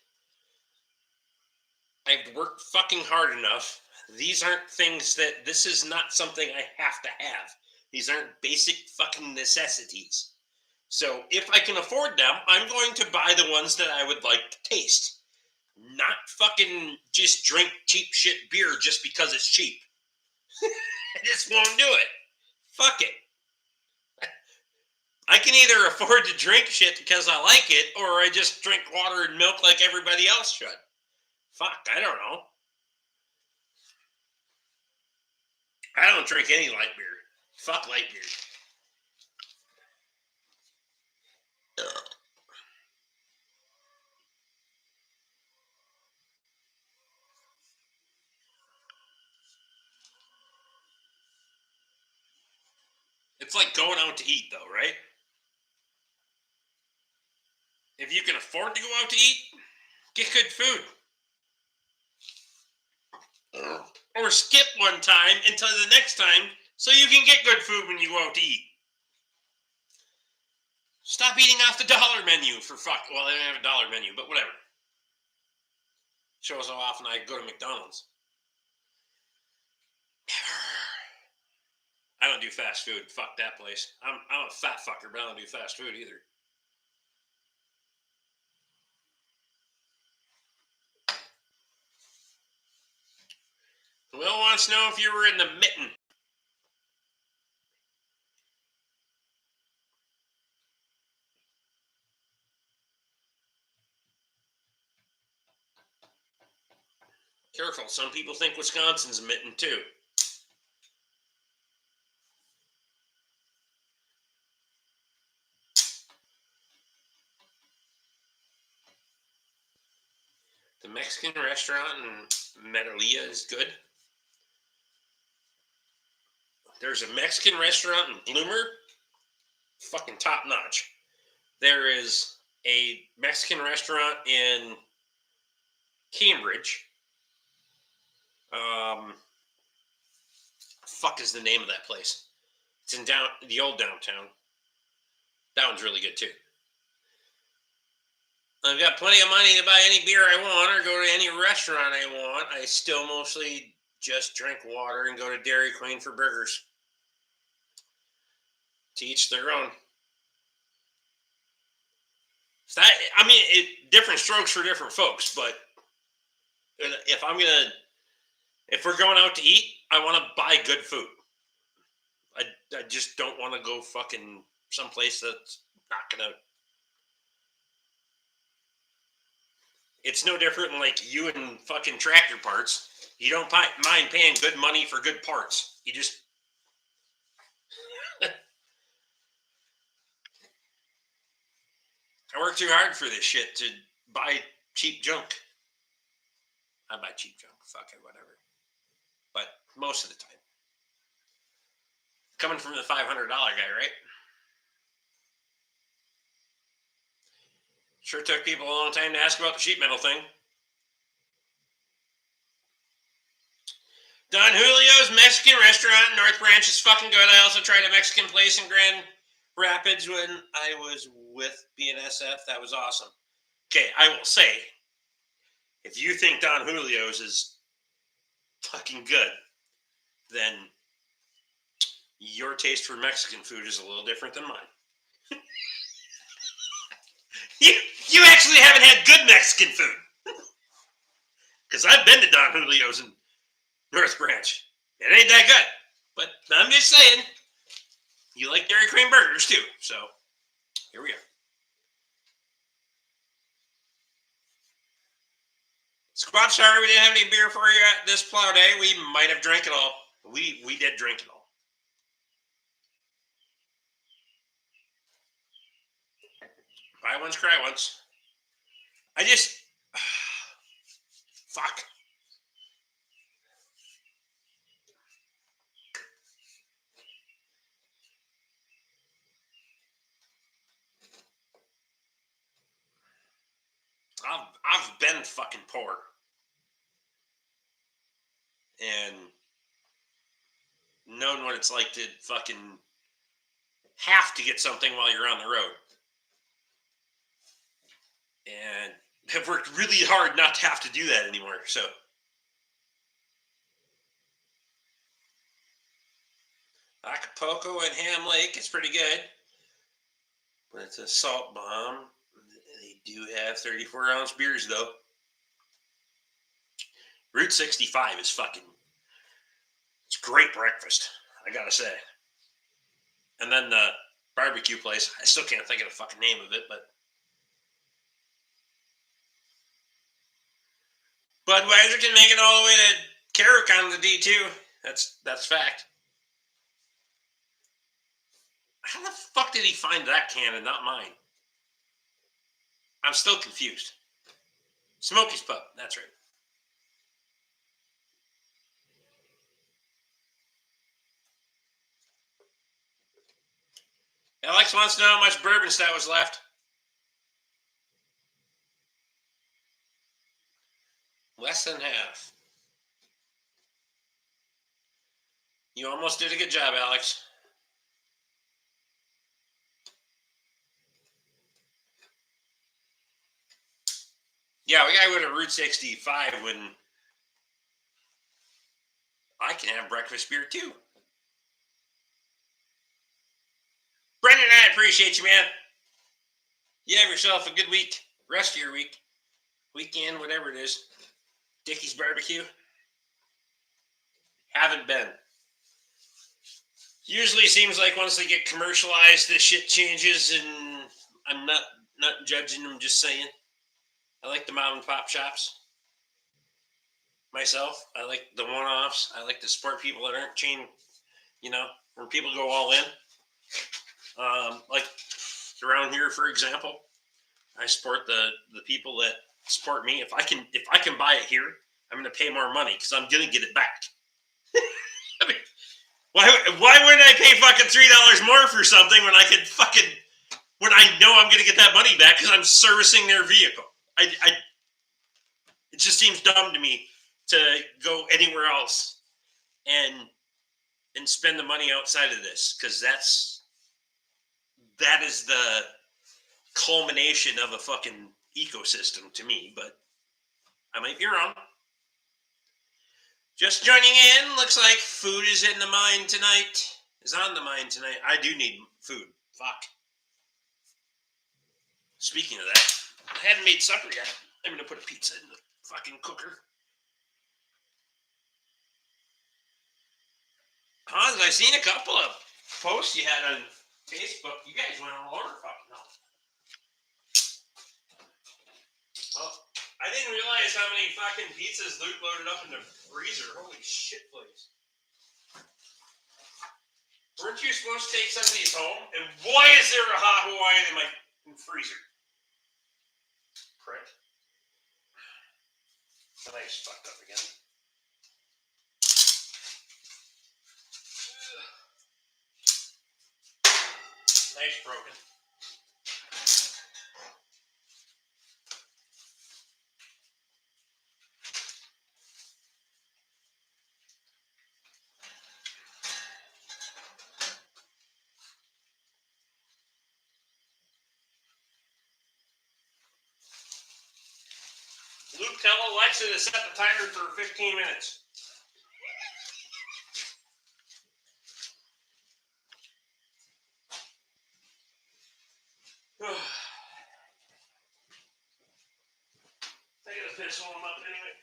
I've worked fucking hard enough. These aren't things that, this is not something I have to have. These aren't basic fucking necessities. So if I can afford them, I'm going to buy the ones that I would like to taste. Not fucking just drink cheap shit beer just because it's cheap. I just won't do it. Fuck it. I can either afford to drink shit because I like it, or I just drink water and milk like everybody else should. Fuck, I don't know. I don't drink any light beer. Fuck light beer. It's like going out to eat, though, right? If you can afford to go out to eat, get good food. Or skip one time until the next time so you can get good food when you go out to eat. Stop eating off the dollar menu for fuck. Well, they don't have a dollar menu, but whatever. Shows how often I go to McDonald's. I don't do fast food. Fuck that place. I'm a fat fucker, but I don't do fast food either. Will wants to know if you were in the mitten. Careful, some people think Wisconsin's a mitten too. The Mexican restaurant in Medalia is good. There's a Mexican restaurant in Bloomer, fucking top notch. There is a Mexican restaurant in Cambridge. Fuck is the name of that place? It's in the old downtown. That one's really good too. I've got plenty of money to buy any beer I want or go to any restaurant I want. I still mostly just drink water and go to Dairy Queen for burgers. To each their own. Different strokes for different folks, but if we're going out to eat, I want to buy good food. I just don't want to go fucking someplace that's not gonna. It's no different than like you and fucking tractor parts. You don't mind paying good money for good parts. You just. I work too hard for this shit to buy cheap junk. I buy cheap junk. Fuck it, whatever. But most of the time. Coming from the $500 guy, right? Sure took people a long time to ask about the sheet metal thing. Don Julio's Mexican restaurant in North Branch is fucking good. I also tried a Mexican place in Grand Rapids when I was with BNSF. That was awesome. Okay, I will say, if you think Don Julio's is fucking good, then your taste for Mexican food is a little different than mine. You actually haven't had good Mexican food. Because I've been to Don Julio's in North Branch. It ain't that good. But I'm just saying, you like Dairy Queen burgers too. So, here we are. Squad, sorry we didn't have any beer for you at this plow day. We might have drank it all. We did drink it all. Buy once, cry once. I just... fuck. I've been fucking poor. And known what it's like to fucking have to get something while you're on the road. And have worked really hard not to have to do that anymore. So Acapulco and Ham Lake is pretty good. But it's a salt bomb. They do have 34-ounce beers, though. Route 65 is fucking... It's great breakfast, I gotta say. And then the barbecue place, I still can't think of the fucking name of it, but... Budweiser can make it all the way to Carrick on the D2. That's fact. How the fuck did he find that can and not mine? I'm still confused. Smokey's Pub, that's right. Alex wants to know how much bourbon stout was left. Less than half. You almost did a good job, Alex. Yeah, we gotta go to Route 65 when I can have breakfast beer too. Brendan, I appreciate you, man. You have yourself a good week. Rest of your week. Weekend, whatever it is. Dickie's Barbecue. Haven't been. Usually seems like once they get commercialized, this shit changes, and I'm not judging them, just saying. I like the mom and pop shops. Myself, I like the one-offs. I like to support people that aren't chain, where people go all in. Like around here, for example, I support the people that support me. If I can buy it here, I'm going to pay more money because I'm going to get it back. I mean, why wouldn't I pay fucking $3 more for something when I know I'm going to get that money back because I'm servicing their vehicle? It just seems dumb to me to go anywhere else and spend the money outside of this, because that is the culmination of a fucking ecosystem to me. But I might be wrong. Just joining in, looks like food is in the mind tonight. Is on the mind tonight. I do need food. Fuck. Speaking of that, I hadn't made supper yet. I'm gonna put a pizza in the fucking cooker. Hans, I seen a couple of posts you had on Facebook. You guys went all over fucking hell. Well, I didn't realize how many fucking pizzas Luke loaded up in the freezer. Holy shit, please. Weren't you supposed to take some of these home? And why is there a hot Hawaiian in my freezer? Prick. The knife's fucked up again. Knife's broken. Luke, tell Alexa to set the timer for 15 minutes. I gotta piss one up anyway.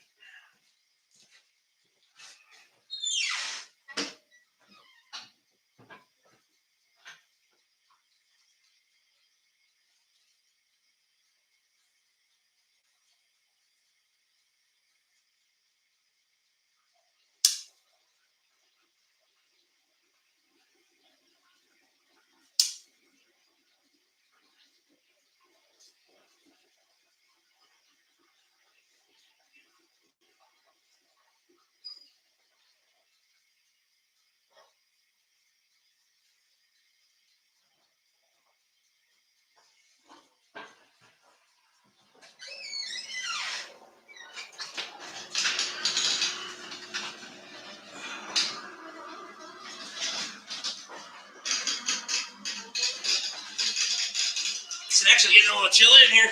actually getting a little chilly in here.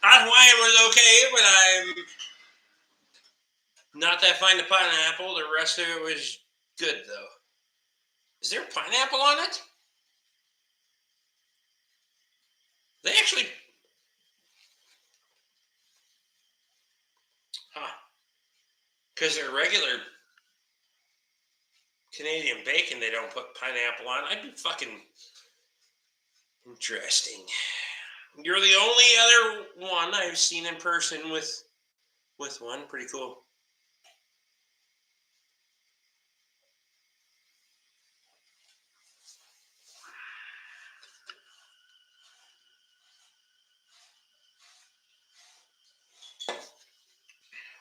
Hot Hawaiian was okay, but I'm not that fine of pineapple. The rest of it was good, though. Is there pineapple on it? They actually... Huh. Because they're regular Canadian bacon, they don't put pineapple on. I'd be fucking... Interesting. You're the only other one I've seen in person with one. Pretty cool.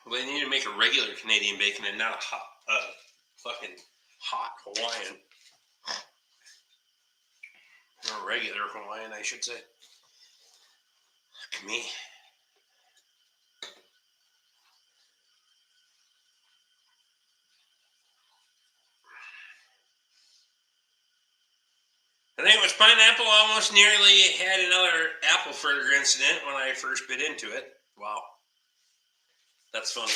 Well, they need to make a regular Canadian bacon and not a fucking hot Hawaiian. Or a regular Hawaiian, I should say. Look at me. I think it was pineapple. Almost nearly had another apple fritter incident when I first bit into it. Wow. That's funny.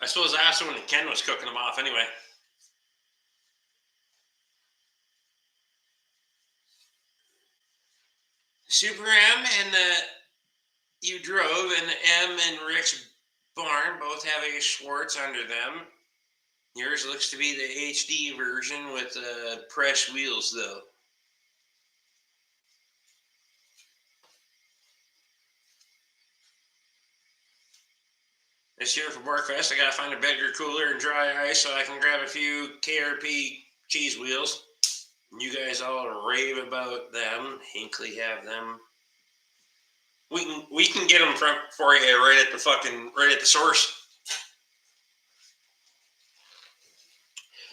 I suppose I asked him when Ken was cooking them off anyway. Super M and the you drove and the M and Rick's barn both have a Schwartz under them. Yours looks to be the HD version with pressed wheels, though. This year for Barkfest, I gotta find a bigger cooler and dry ice so I can grab a few KRP cheese wheels. You guys all rave about them. Hinkley have them. We can get them for you right at the source.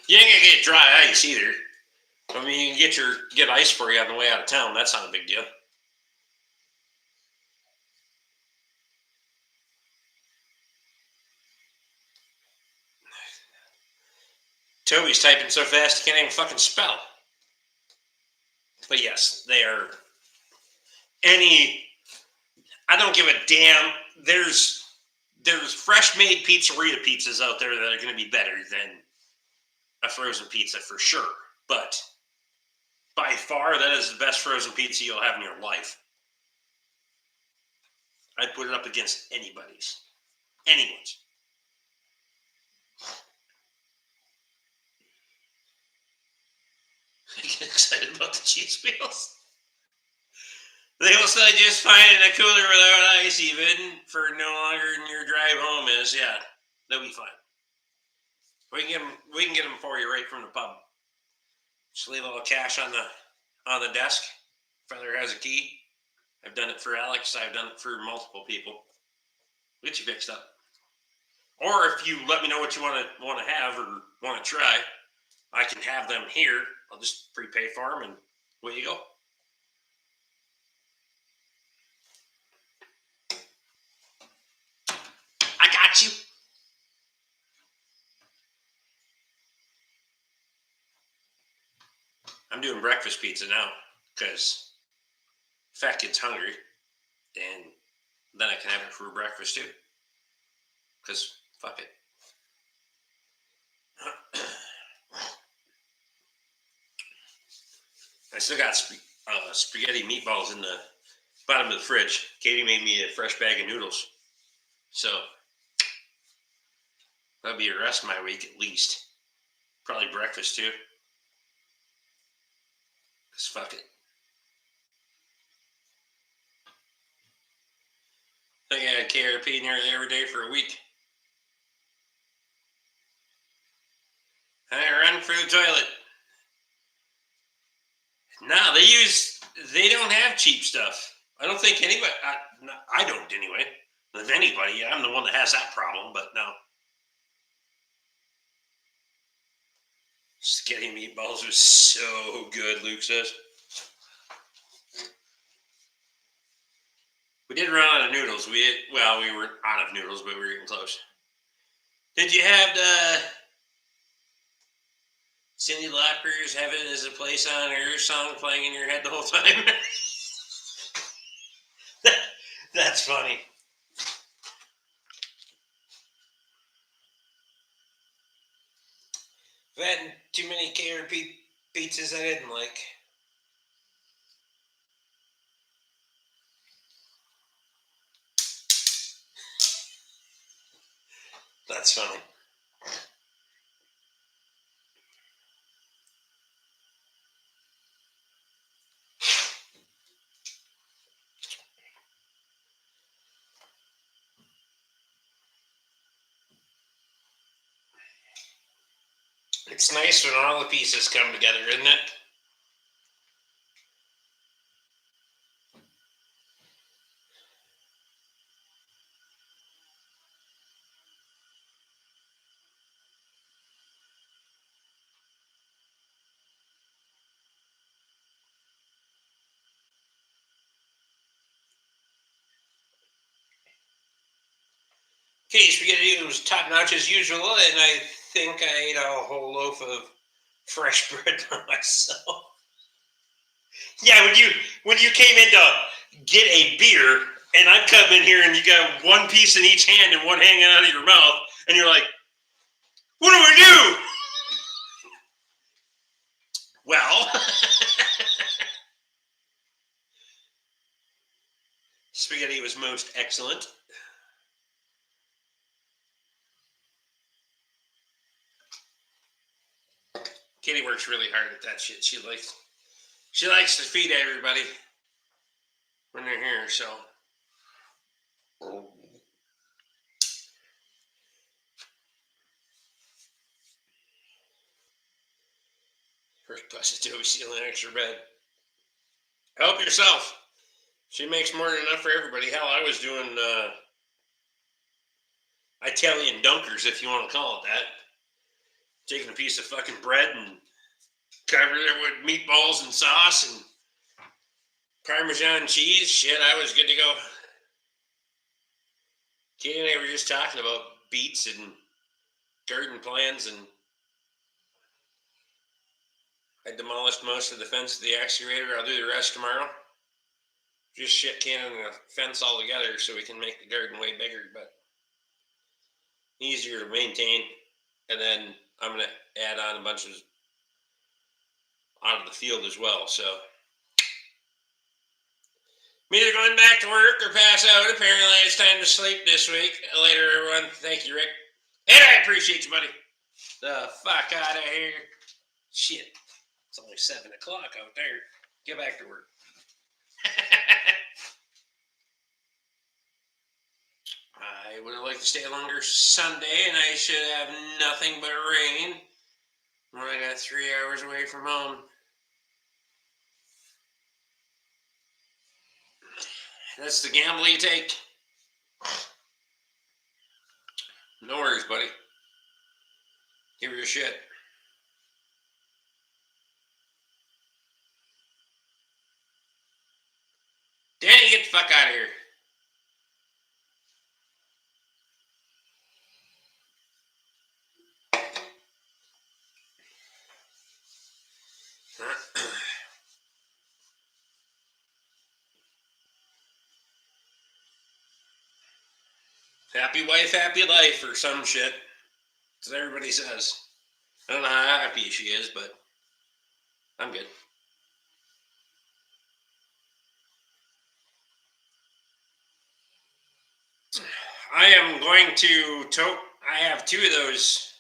You ain't gonna get dry ice either. I mean, you can get ice for you on the way out of town. That's not a big deal. Toby's typing so fast he can't even fucking spell. But yes, they are I don't give a damn. There's fresh made pizzeria pizzas out there that are going to be better than a frozen pizza for sure. But by far, that is the best frozen pizza you'll have in your life. I'd put it up against anyone's. I get excited about the cheese wheels. They will say just fine in a cooler without ice, even for no longer than your drive home is. Yeah, they'll be fine. We can get them for you right from the pub. Just leave a little cash on the desk. Feather has a key. I've done it for Alex. I've done it for multiple people. We'll get you fixed up. Or if you let me know what you want to have or want to try, I can have them here. I'll just prepay for them and away you go. I got you. I'm doing breakfast pizza now because fat kid's hungry, and then I can have it for breakfast too. Because fuck it. I still got spaghetti meatballs in the bottom of the fridge. Katie made me a fresh bag of noodles. So that'll be the rest of my week at least. Probably breakfast too. Because fuck it. I think I had KRP nearly every day for a week. I run for the toilet. No, they don't have cheap stuff. I don't think anybody, I don't anyway. If anybody, I'm the one that has that problem, but no. Spaghetti meatballs was so good, Luke says. We did run out of noodles. We were out of noodles, but we were getting close. Did you have Cyndi Lauper's "Heaven Is a Place on Earth" song playing in your head the whole time. That's funny. I've had too many KRP pizzas I didn't like. That's funny. It's nice when all the pieces come together, isn't it? Okay, spaghetti was top notch as usual, and I think I ate a whole loaf of fresh bread by myself. Yeah, when you came in to get a beer, and I come in here and you got one piece in each hand and one hanging out of your mouth, and you're like, "What do we do?" Well, spaghetti was most excellent. Katie works really hard at that shit. She likes to feed everybody when they're here. So first plus is always stealing an extra bread. Help yourself. She makes more than enough for everybody. Hell, I was doing Italian dunkers, if you want to call it that. Taking a piece of fucking bread and covering it with meatballs and sauce and Parmesan cheese. Shit, I was good to go. Katie and I were just talking about beets and garden plans, and I demolished most of the fence of the excavator. I'll do the rest tomorrow. Just shit canning the fence all together so we can make the garden way bigger, but easier to maintain. And then I'm going to add on a bunch of out of the field as well. So I'm either going back to work or pass out. Apparently it's time to sleep this week. Later, everyone. Thank you, Rick. And I appreciate you, buddy. The fuck out of here. Shit. It's only 7 o'clock out there. Get back to work. I would have liked to stay longer Sunday, and I should have nothing but rain. I got 3 hours away from home. That's the gamble you take. No worries, buddy. Give her your shit. Danny, get the fuck out of here. Happy wife, happy life, or some shit. That's what everybody says. I don't know how happy she is, but I'm good. I am going to tote. I have 2 of those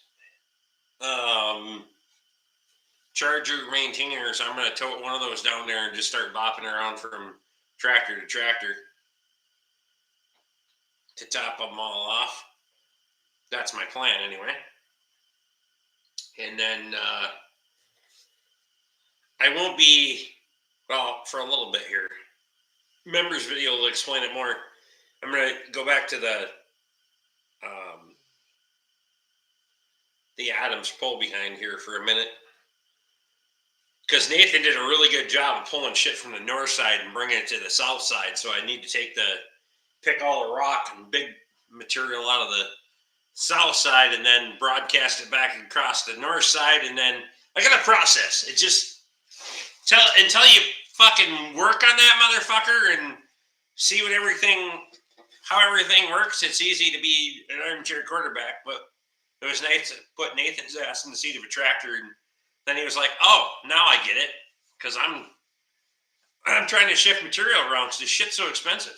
Charger maintainers. I'm going to tote one of those down there and just start bopping around from tractor to tractor to top them all off. That's my plan anyway. And then I won't be, well, for a little bit here. Members video will explain it more. I'm going to go back to the Adams pull behind here for a minute. Because Nathan did a really good job of pulling shit from the north side and bringing it to the south side. So I need to pick all the rock and big material out of the south side and then broadcast it back across the north side and then I got a process. It just until you fucking work on that motherfucker and see how everything works. It's easy to be an armchair quarterback, but it was nice to put Nathan's ass in the seat of a tractor, and then he was like, "Oh, now I get it," because I'm trying to shift material around because this shit's so expensive.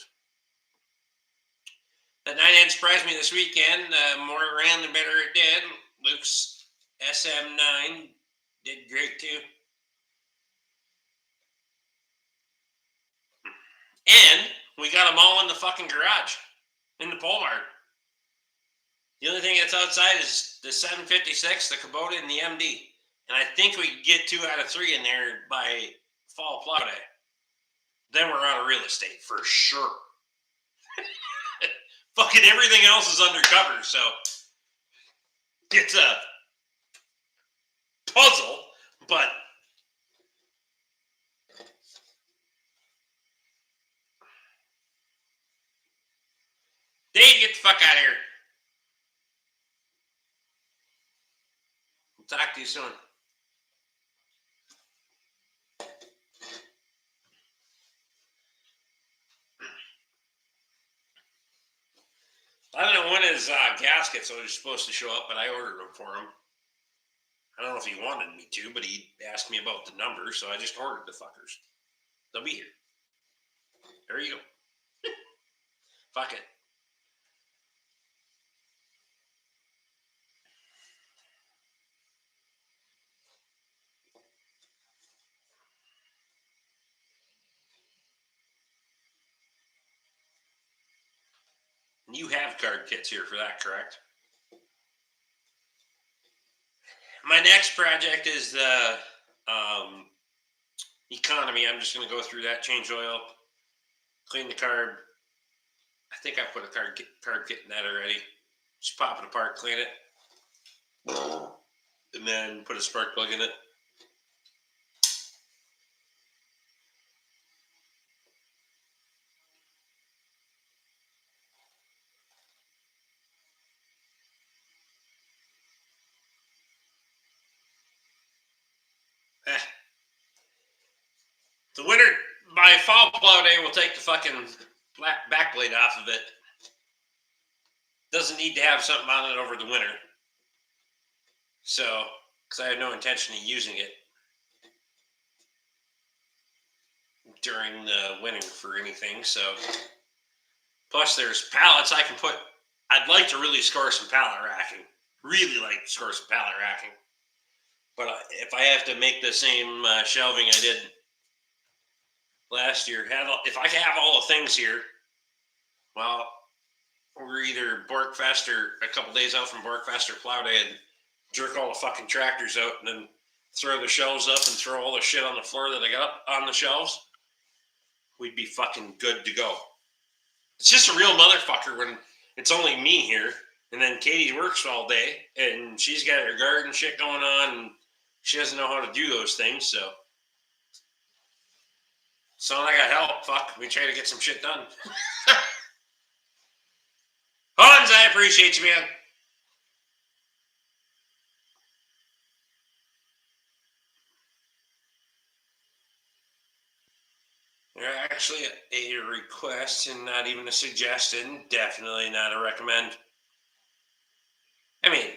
That 9-inch surprised me this weekend. More it ran, the better it did. Luke's SM9 did great too. And we got them all in the fucking garage, in the pole barn. The only thing that's outside is the 756, the Kubota, and the MD. And I think we can get 2 out of 3 in there by fall plow day. Then we're out of real estate for sure. Fucking everything else is undercover, so it's a puzzle, but Dave, get the fuck out of here. We'll talk to you soon. I don't know when his gaskets are supposed to show up, but I ordered them for him. I don't know if he wanted me to, but he asked me about the number, so I just ordered the fuckers. They'll be here. There you go. Fuck it. You have card kits here for that, correct? My next project is the economy. I'm just going to go through that, change oil, clean the carb. I think I put a carb kit in that already. Just pop it apart, clean it, and then put a spark plug in it. The winter, by fall plow day, we'll take the fucking back blade off of it. Doesn't need to have something on it over the winter. So, because I had no intention of using it during the winter for anything. So, plus there's pallets I can put. I'd like to really score some pallet racking. Really like to score some pallet racking. But if I have to make the same shelving I did last year, if I can have all the things here, well, we're either Borkfest or a couple days out from Borkfest or plow day and jerk all the fucking tractors out and then throw the shelves up and throw all the shit on the floor that I got on the shelves, we'd be fucking good to go. It's just a real motherfucker when it's only me here, and then Katie works all day, and she's got her garden shit going on, and she doesn't know how to do those things, so when I got help, fuck, we try to get some shit done. Hans, I appreciate you, man. Actually, a request and not even a suggestion. Definitely not a recommend. I mean,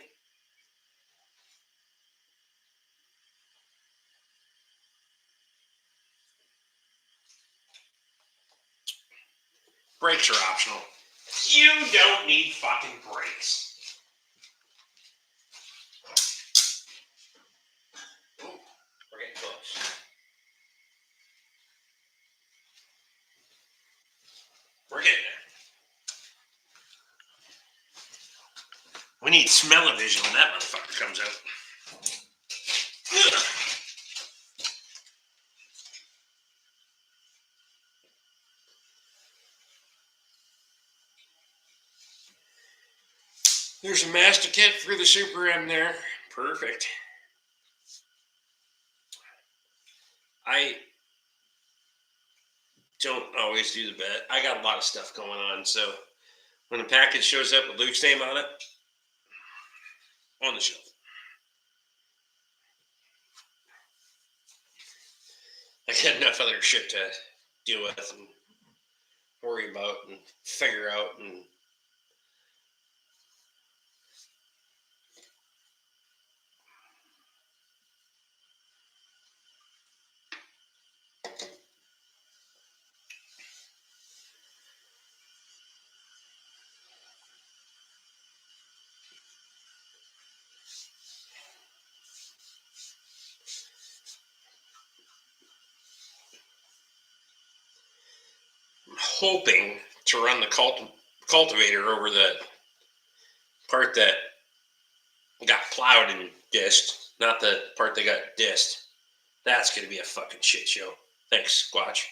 brakes are optional. You don't need fucking brakes. Ooh, we're getting close. We're getting there. We need smell-o-vision when that motherfucker comes out. There's a master kit for the Super M there. Perfect. I don't always do the bet. I got a lot of stuff going on, so when a package shows up with Luke's name on it, on the shelf. I got enough other shit to deal with and worry about and figure out and I'm hoping to run the cultivator over the part that got plowed and disced, not the part that got disced. That's going to be a fucking shit show. Thanks, Squatch.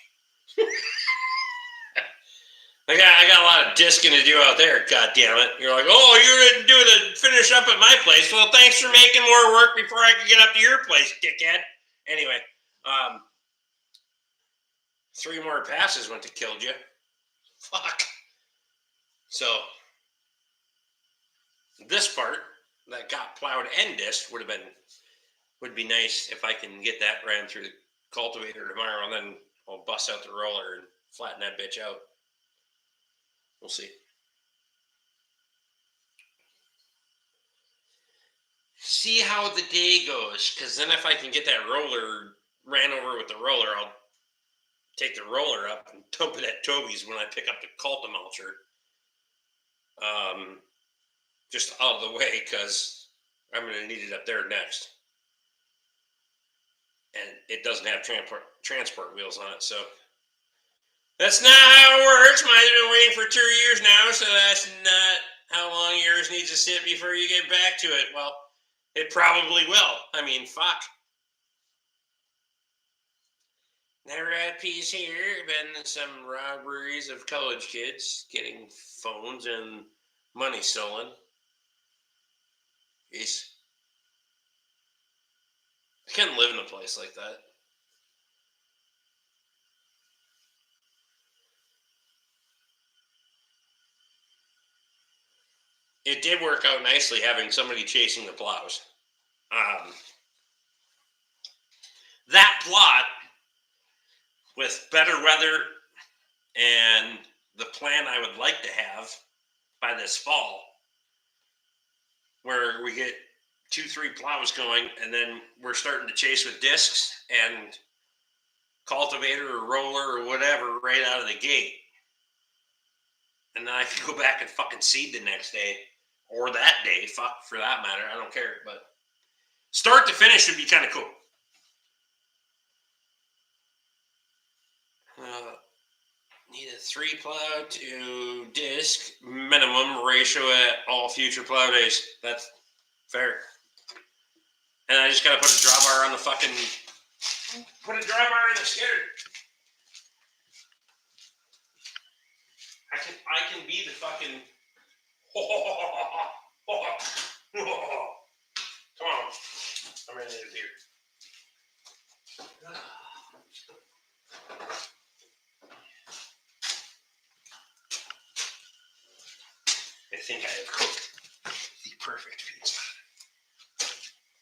I got a lot of disking to do out there. God damn it! You're like, oh, you didn't do the finish up at my place. Well, thanks for making more work before I could get up to your place, dickhead. Anyway, 3 more passes went to killed you. Fuck. So this part that got plowed and disced would be nice if I can get that ran through the cultivator tomorrow, and then I'll bust out the roller and flatten that bitch out. We'll see. See how the day goes, because then if I can get that roller ran over with the roller, I'll take the roller up and dump it at Toby's when I pick up the cultimulcher. Just out of the way, because I'm going to need it up there next. And it doesn't have transport wheels on it, so that's not how it works. Mine's been waiting for 2 years now, so that's not how long yours needs to sit before you get back to it. Well, it probably will. I mean, fuck. Never had peace here. Been some robberies of college kids getting phones and money stolen. Jeez. I couldn't live in a place like that. It did work out nicely having somebody chasing the plows. That plot, with better weather and the plan I would like to have by this fall, where we get 2-3 plows going, and then we're starting to chase with discs and cultivator or roller or whatever right out of the gate. And then I can go back and fucking seed the next day. Or that day, fuck, for that matter. I don't care. But start to finish would be kind of cool. Need a 3 plow to disc minimum ratio at all future plow days. That's fair. And I just gotta put a drawbar on the fucking. Put a drawbar in the skidder. I can be the fucking. Come on. I'm ready to here. I think I have cooked the perfect pizza.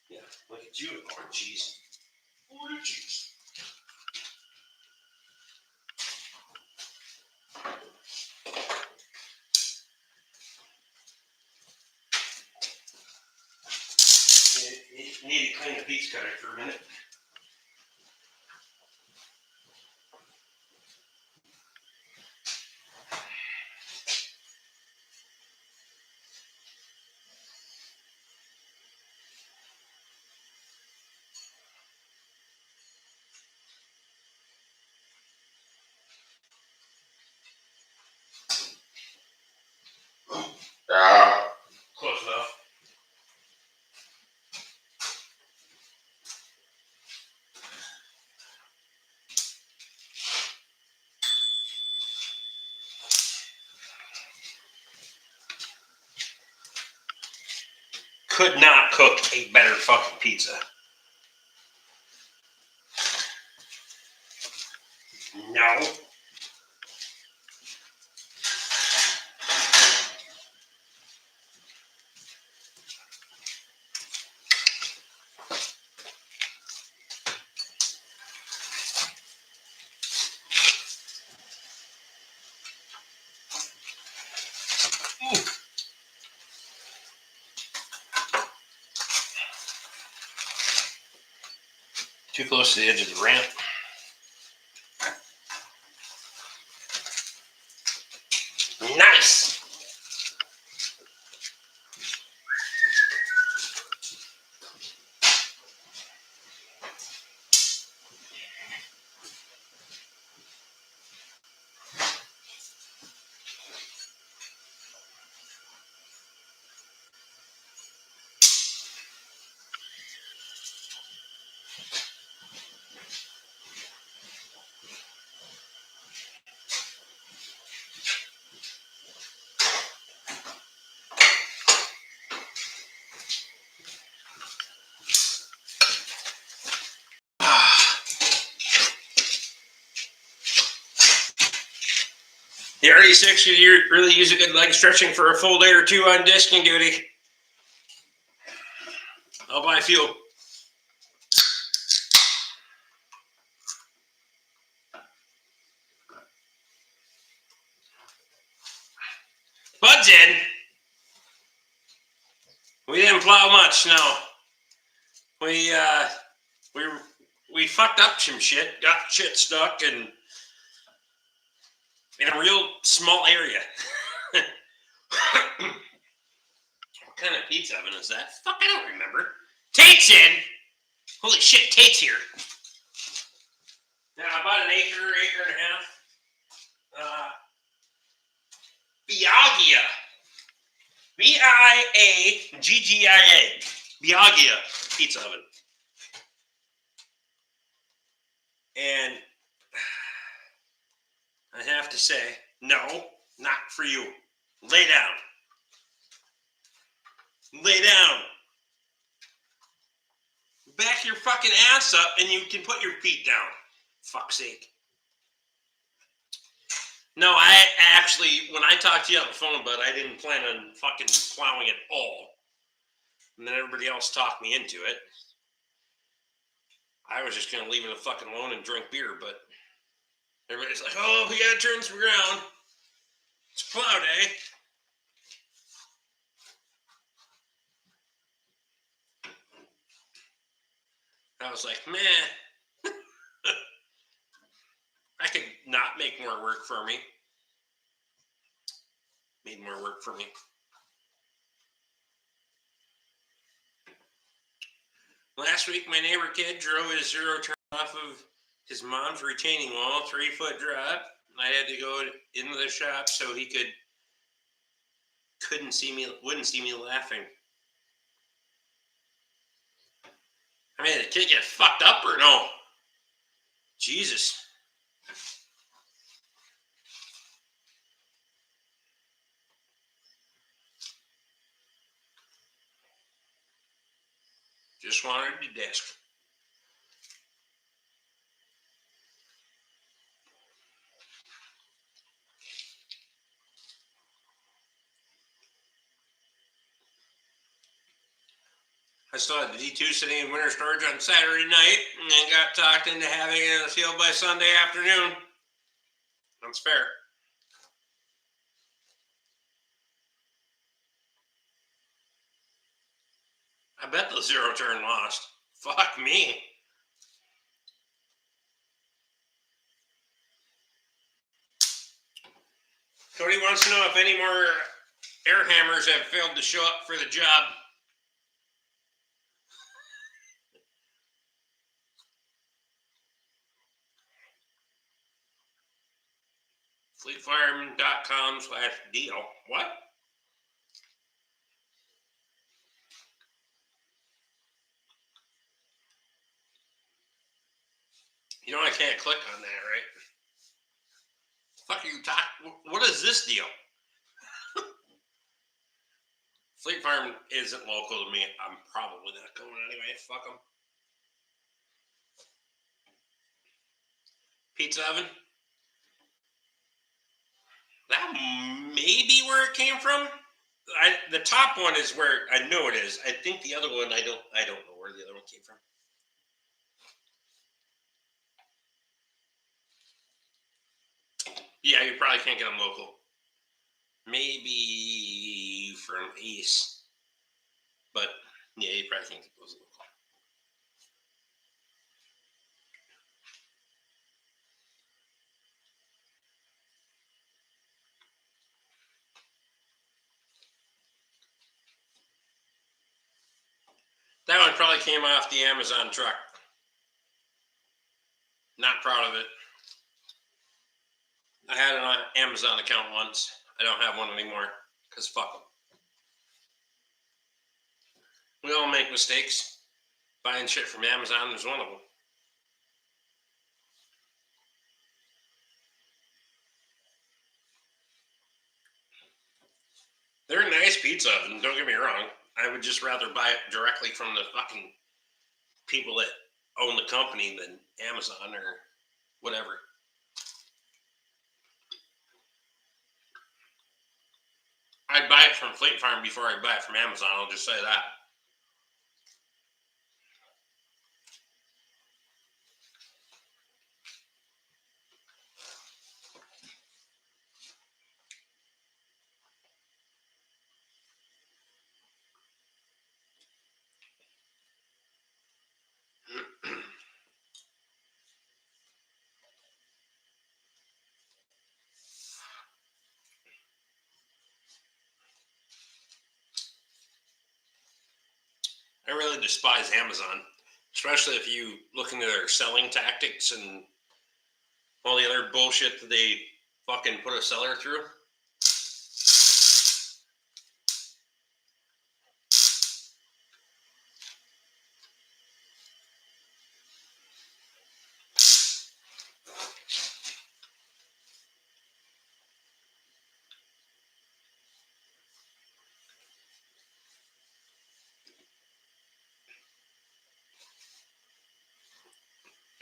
Yeah, look at you, Lord jeez. Lord jeez. You need to clean the pizza cutter for a minute. Close enough. Could not cook a better fucking pizza. No. Too close to the edge of the ramp. Nice. The RD6 could really use a good leg stretching for a full day or two on disking duty. I'll buy fuel. Bud's in. We didn't plow much, no. We fucked up some shit, got shit stuck in a real small area. What kind of pizza oven is that? Fuck, I don't remember. Tate's in. Holy shit, Tate's here. Now about an acre and a half. Biaggia. Biaggia. Biaggia pizza oven. And I have to say, no, not for you. Lay down. Lay down. Back your fucking ass up and you can put your feet down. Fuck's sake. No, I actually, when I talked to you on the phone, but I didn't plan on fucking plowing at all. And then everybody else talked me into it. I was just going to leave it fucking alone and drink beer, but everybody's like, oh, we got to turn some ground. It's plow day. I was like, man, I could not make more work for me. Made more work for me. Last week, my neighbor kid drove his zero turn off of his mom's retaining wall, 3-foot drop. I had to go into the shop so he wouldn't see me laughing. I mean, did the kid get fucked up or no? Jesus. Just wanted to desk. I still had the D2 sitting in winter storage on Saturday night and then got talked into having it in the field by Sunday afternoon. That's fair. I bet the zero turn lost. Fuck me. Cody wants to know if any more air hammers have failed to show up for the job. Fleetfarm.com/deal. What? You know I can't click on that, right? Fuck you, talk. What is this deal? Fleet Farm isn't local to me. I'm probably not going anyway. Fuck them. Pizza oven. That may be where it came from. The top one is where I know it is. I think the other one, I don't know where the other one came from. Yeah, you probably can't get them local. Maybe from Ace, but yeah, you probably can't get those local. That one probably came off the Amazon truck. Not proud of it. I had an Amazon account once. I don't have one anymore because fuck them. We all make mistakes. Buying shit from Amazon is one of them. They're a nice pizza oven, don't get me wrong. I would just rather buy it directly from the fucking people that own the company than Amazon or whatever. I'd buy it from Fleet Farm before I buy it from Amazon, I'll just say that. I really despise Amazon, especially if you look into their selling tactics and all the other bullshit that they fucking put a seller through.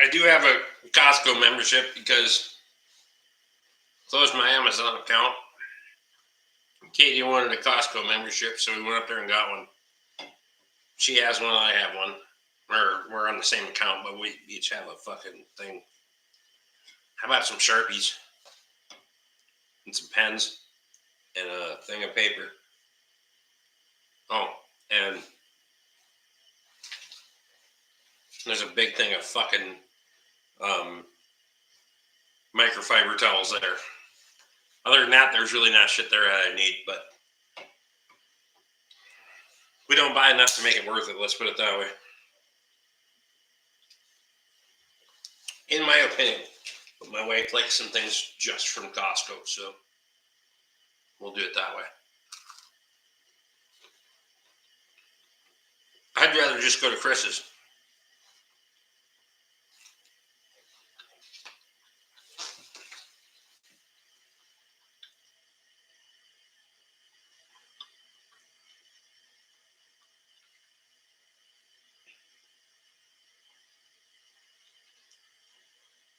I do have a Costco membership because I closed my Amazon account. Katie wanted a Costco membership, so we went up there and got one. She has one, I have one. We're on the same account, but we each have a fucking thing. How about some Sharpies? And some pens? And a thing of paper. Oh, and there's a big thing of fucking microfiber towels there. Other than that, there's really not shit there that I need, but we don't buy enough to make it worth it, let's put it that way. In my opinion. But my wife likes some things just from Costco, so we'll do it that way. I'd rather just go to Chris's.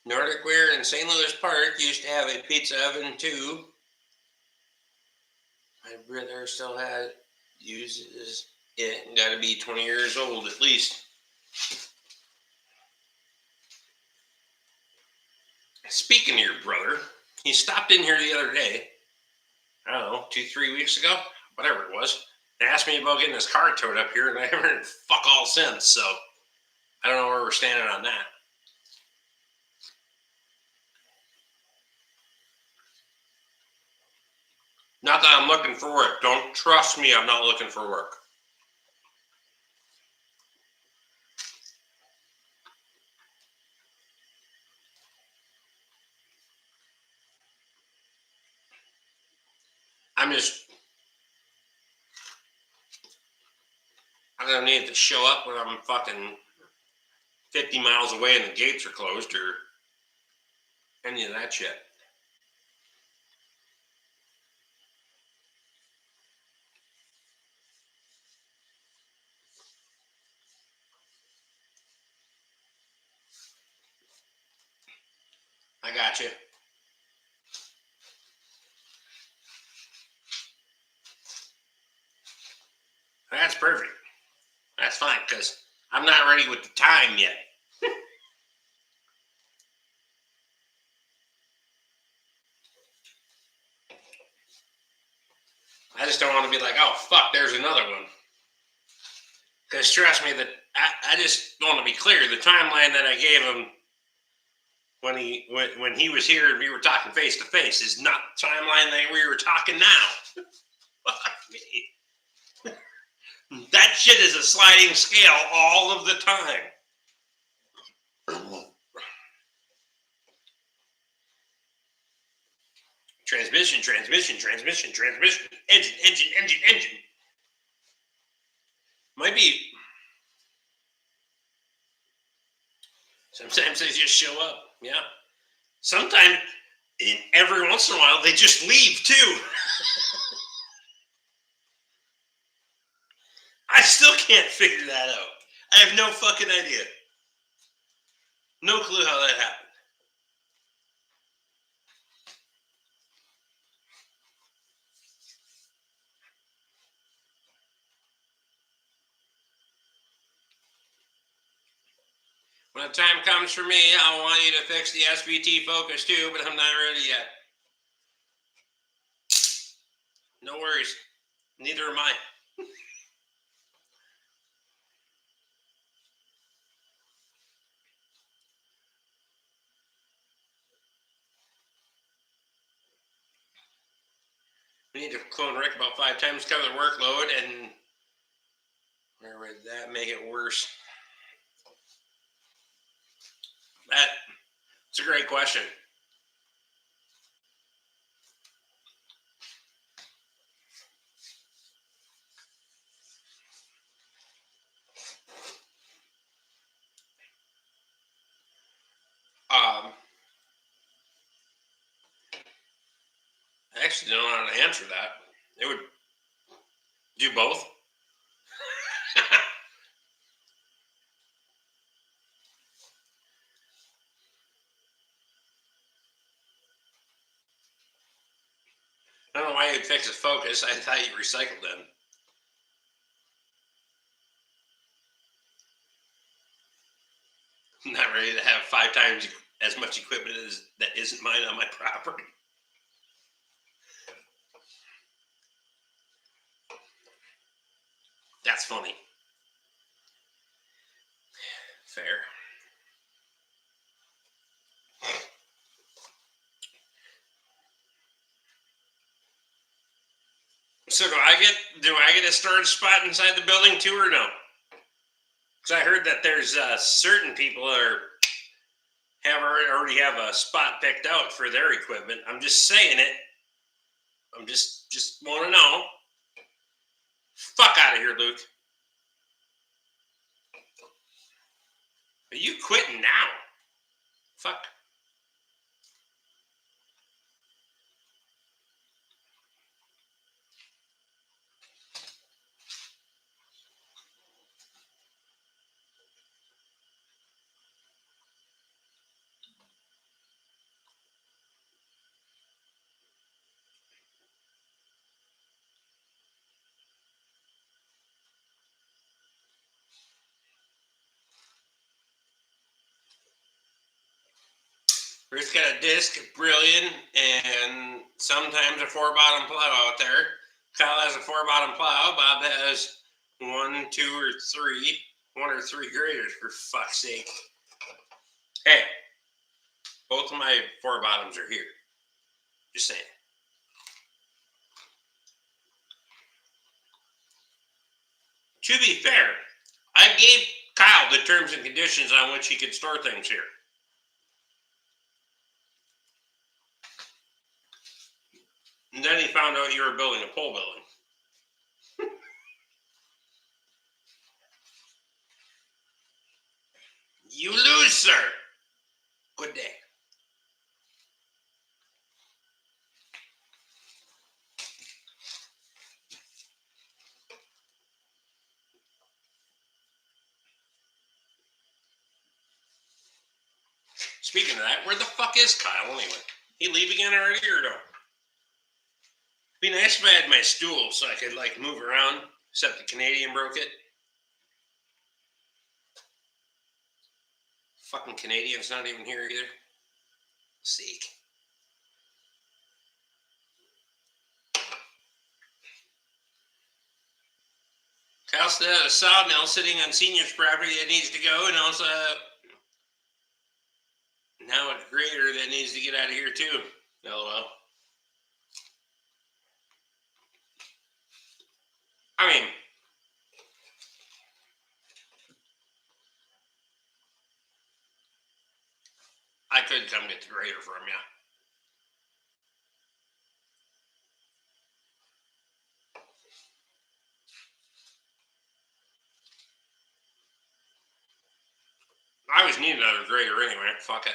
Nordic Ware in St. Louis Park used to have a pizza oven too. My brother still uses it. Got to be 20 years old at least. Speaking of your brother, he stopped in here the other day. I don't know, 2-3 weeks ago, whatever it was. And asked me about getting his car towed up here, and I haven't heard fuck all since. So I don't know where we're standing on that. Not that I'm looking for work. Don't trust me, I'm not looking for work. I don't need to show up when I'm fucking 50 miles away and the gates are closed or any of that shit. I got you. That's perfect. That's fine, because I'm not ready with the time yet. I just don't want to be like, oh, fuck, there's another one. Because trust me, that I just want to be clear. The timeline that I gave him when he was here and we were talking face to face is not the timeline that we were talking now. Fuck me. That shit is a sliding scale all of the time. Transmission, engine. Might be. Sometimes they just show up. Yeah. Sometimes, every once in a while, they just leave too. I still can't figure that out. I have no fucking idea. No clue how that happened. When the time comes for me, I want you to fix the SVT Focus too, but I'm not ready yet. No worries. Neither am I. We need to clone Rick about 5 times, cover the workload, and where would that make it worse? That's a great question. I actually don't know how to answer that. It would do both. I don't know why you'd fix his Focus. I thought you recycled them. I'm not ready to have 5 times as much equipment as that isn't mine on my property. That's funny. Fair. So do I get a storage spot inside the building too, or no? Because I heard that there's certain people that already have a spot picked out for their equipment. I'm just saying it. I'm just want to know. Fuck out of here, Luke. Are you quitting now? Fuck. Rick's got a disc, brilliant, and sometimes a 4-bottom plow out there. Kyle has a 4-bottom plow. Bob has 1, 2, or 3. 1 or 3 graders, for fuck's sake. Hey, both of my 4-bottoms are here. Just saying. To be fair, I gave Kyle the terms and conditions on which he could store things here. And then he found out you were building a pole building. You lose, sir. Good day. Speaking of that, where the fuck is Kyle anyway? He leave again already or no? Be nice if I had my stool so I could like move around, except the Canadian broke it. Fucking Canadian's not even here either. Seek. Kyle still has a sawmill sitting on senior's property that needs to go, and also now a grader that needs to get out of here too. LOL. I mean, I could come get the grater from you. I always need another grater anyway. Fuck it.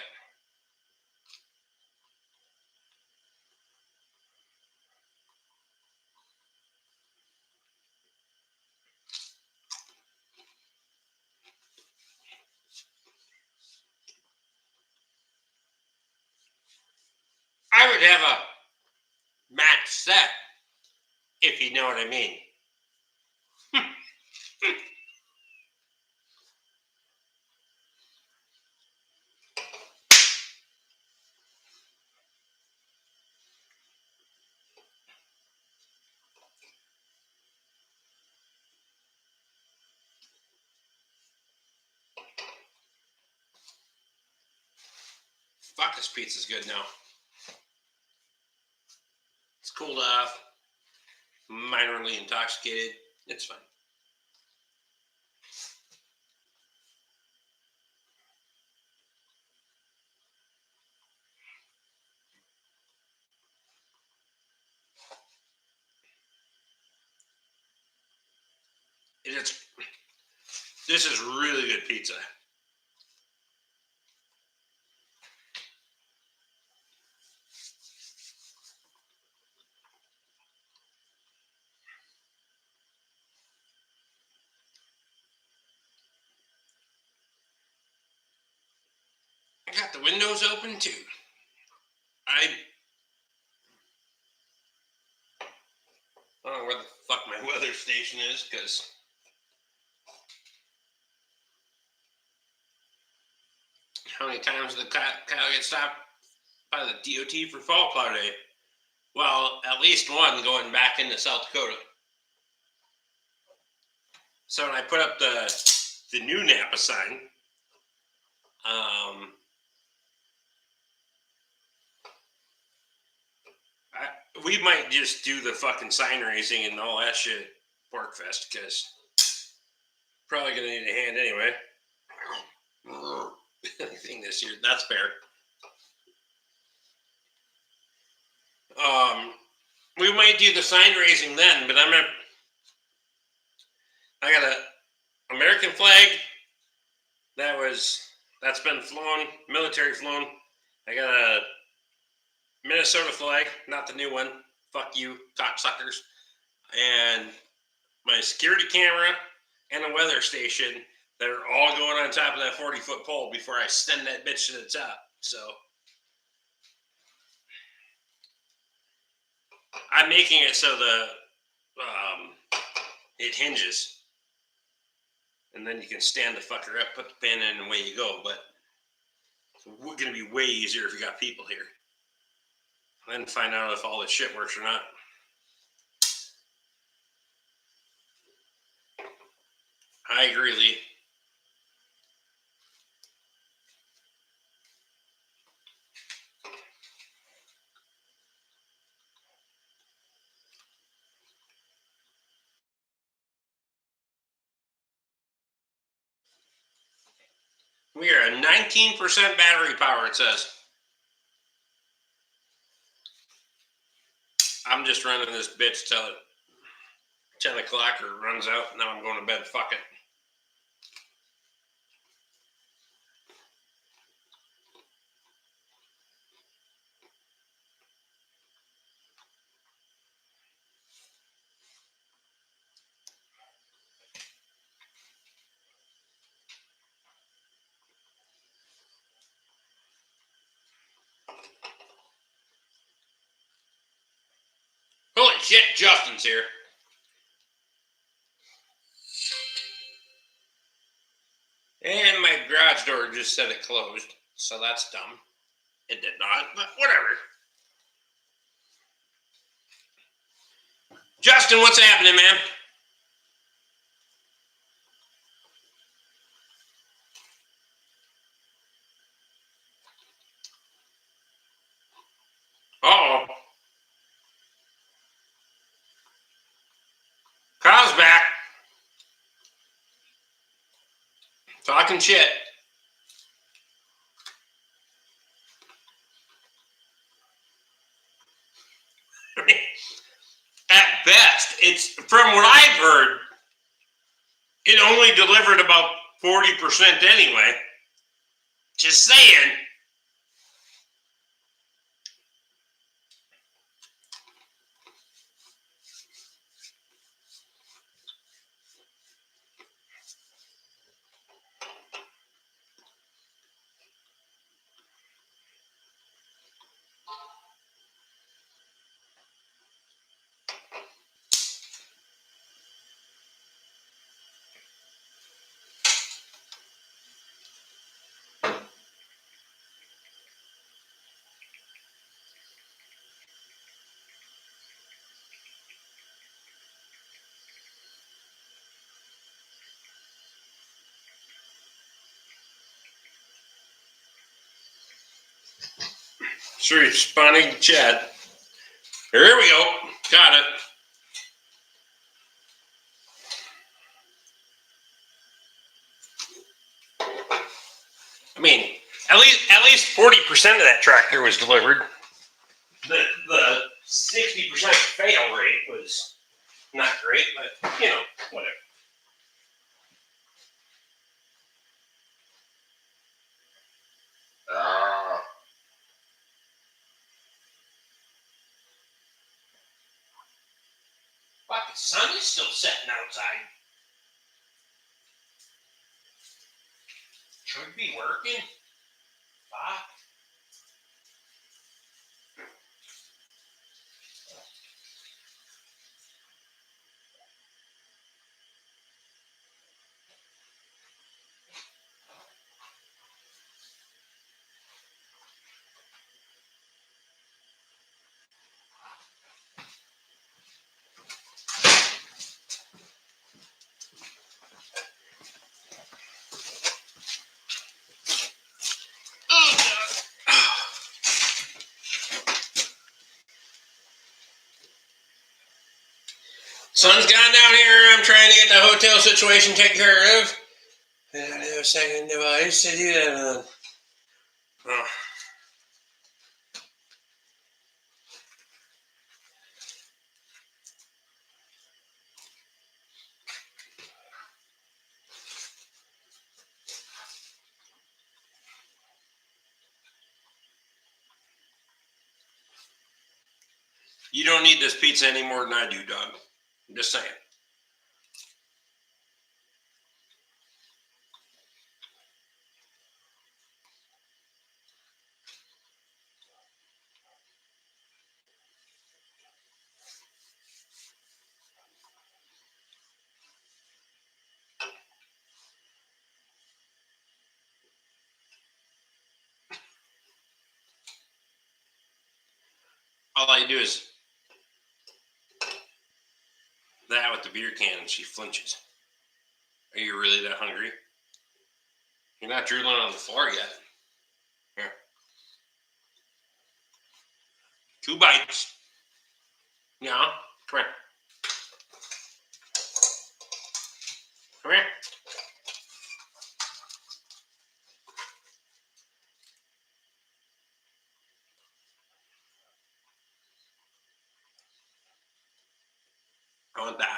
I would have a match set, if you know what I mean. Fuck, this pizza's good now. It's cooled off. Minorly intoxicated. It's fine. This is really good pizza. I got the windows open too. I don't know where the fuck my weather station is, because how many times did the cow get stopped by the DOT for fall plow day? Well, at least one going back into South Dakota. So when I put up the new Napa sign, we might just do the fucking sign raising and all that shit at PorcFest, because probably gonna need a hand anyway. Anything this year, that's fair. We might do the sign raising then, but I got a American flag that's been flown, military flown. I got a Minnesota flag, not the new one. Fuck you, cocksuckers. And my security camera and a weather station that are all going on top of that 40-foot pole before I send that bitch to the top. So I'm making it so it hinges, and then you can stand the fucker up, put the pin in, and away you go. But it's going to be way easier if you got people here. Then find out if all this shit works or not. I agree, Lee. We are at 19% battery power, it says. I'm just running this bitch till 10 o'clock or it runs out. Now I'm going to bed. Fuck it. Holy shit, Justin's here. And my garage door just said it closed, so that's dumb. It did not, but whatever. Justin, what's happening, man? Uh-oh. Kyle's back. Talking shit. I mean, at best, it's from what I've heard, it only delivered about 40% anyway. Just saying. So responding to Chad. Here we go. Got it. I mean, at least 40% of that tractor was delivered. The 60% fail rate was not great, but whatever. Fuck, the sun is still setting outside. Should be working. Fuck. Sun's gone down here. I'm trying to get the hotel situation taken care of. I don't have a second device to do that on. Oh. You don't need this pizza any more than I do, dog. I'm just saying. All I do is that with the beer can and she flinches. Are you really that hungry? You're not drooling on the floor yet. Here. 2 bites. Yeah. Come here. Come here. I want that.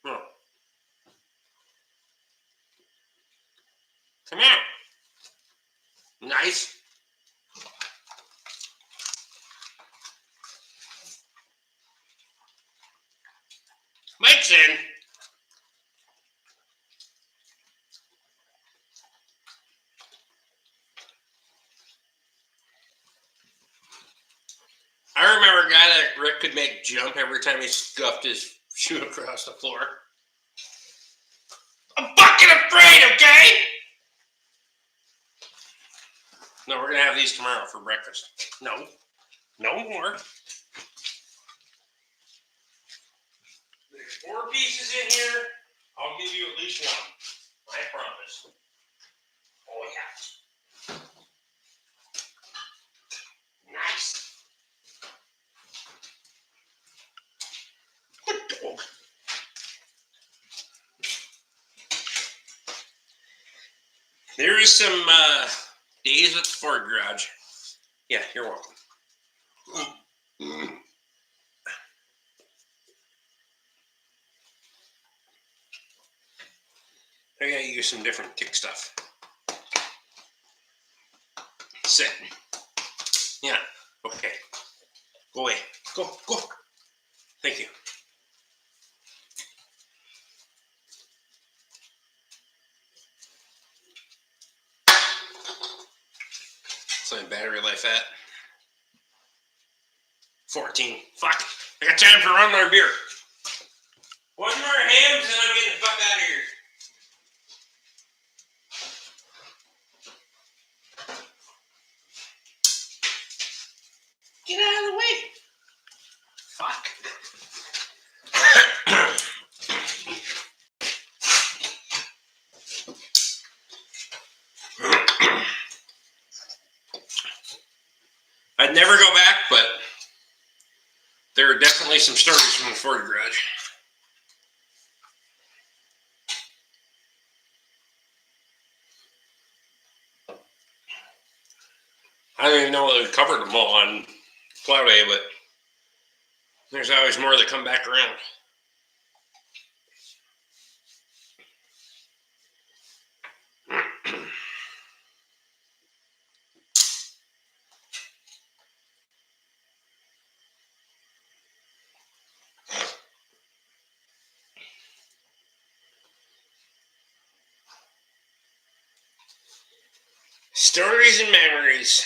Oh. Come here. Nice. Mike's in. I remember a guy that Rick could make jump every time he scuffed his shoe across the floor. I'm fucking afraid, okay? No, we're going to have these tomorrow for breakfast. No. No more. There's 4 pieces in here. I'll give you at least one. I promise. Oh, yeah. Nice. Good dog. There is some days at the Ford garage. Yeah, you're welcome. I gotta use some different tick stuff. Sit. Yeah. Okay. Go away. Go. Thank you. So my battery life at 14. Fuck. I got time for one more beer. One more hams and I'm getting the fuck out of here. Get out of the way. Fuck. I'd never go back, but there are definitely some stories from the Ford garage. I don't even know whether we covered them all on Plow Day, but there's always more that come back around. Stories and memories.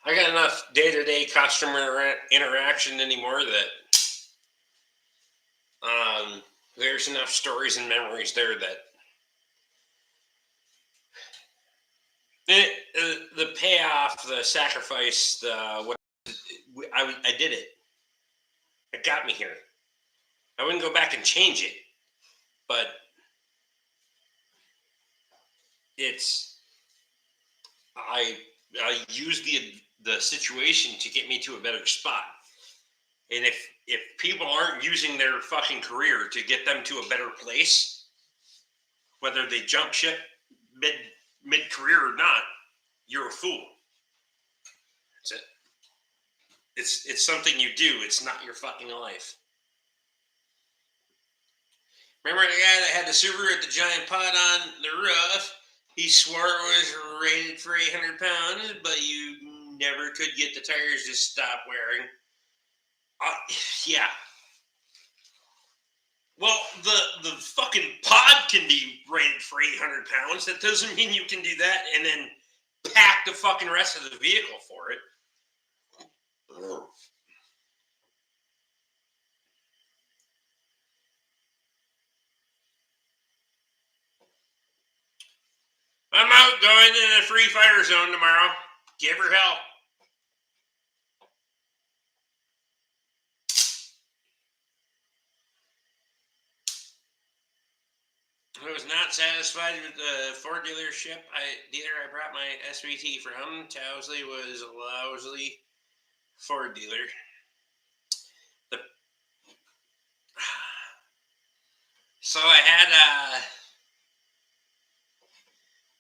I got enough day-to-day customer interaction anymore that there's enough stories and memories there that the payoff, the sacrifice, what I did it. It got me here. I wouldn't go back and change it, but it's I used the situation to get me to a better spot. And if people aren't using their fucking career to get them to a better place, whether they jump ship mid career or not, you're a fool. That's it. It's something you do. It's not your fucking life. Remember the guy that had the Subaru with the giant pot on the roof? He swore it was rated for 800 pounds, but you never could get the tires to stop wearing. Yeah. Well, the fucking pod can be rated for 800 pounds. That doesn't mean you can do that and then pack the fucking rest of the vehicle for it. I'm out going in a free fire zone tomorrow. Give her hell. I was not satisfied with the Ford dealership. I brought my SVT from. Towsley was a lousy Ford dealer. So I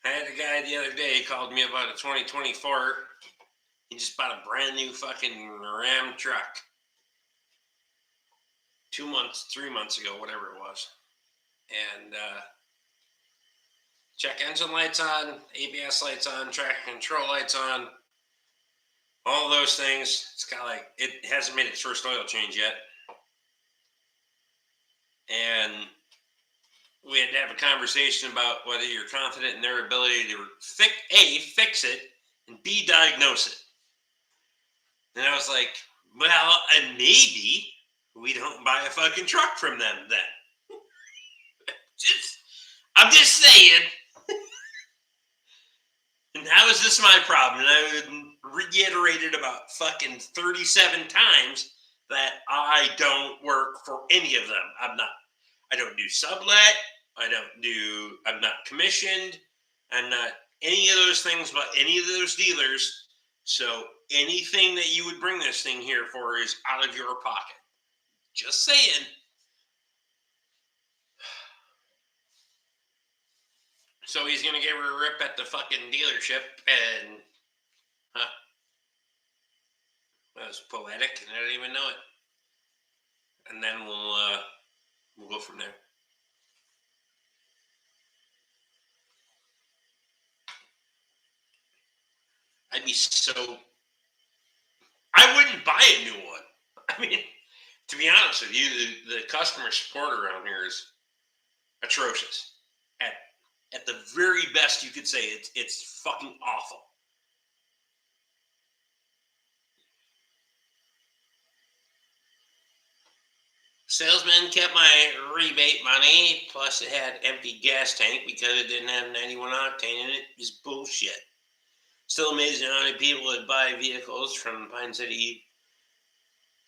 had a guy the other day called me about a 2024. He just bought a brand new fucking Ram truck. 2 months, 3 months ago, whatever it was. And check engine lights on, ABS lights on, traction control lights on, all those things. It's got like, it hasn't made its first oil change yet. And we had to have a conversation about whether you're confident in their ability to fix it, and B, diagnose it. And I was like, well, and maybe we don't buy a fucking truck from them then. I'm just saying. And how is this my problem? And I reiterated about fucking 37 times that I don't work for any of them. I don't do sublet. I'm not commissioned. I'm not any of those things about any of those dealers. So anything that you would bring this thing here for is out of your pocket. Just saying. So he's going to give her a rip at the fucking dealership and... That was poetic, and I didn't even know it. And then we'll go from there. I'd be so. I wouldn't buy a new one. I mean, to be honest with you, the customer support around here is atrocious. At the very best, you could say it's fucking awful. Salesman kept my rebate money, plus it had empty gas tank because it didn't have 91 octane in it. Is bullshit. Still amazing how many people would buy vehicles from Pine City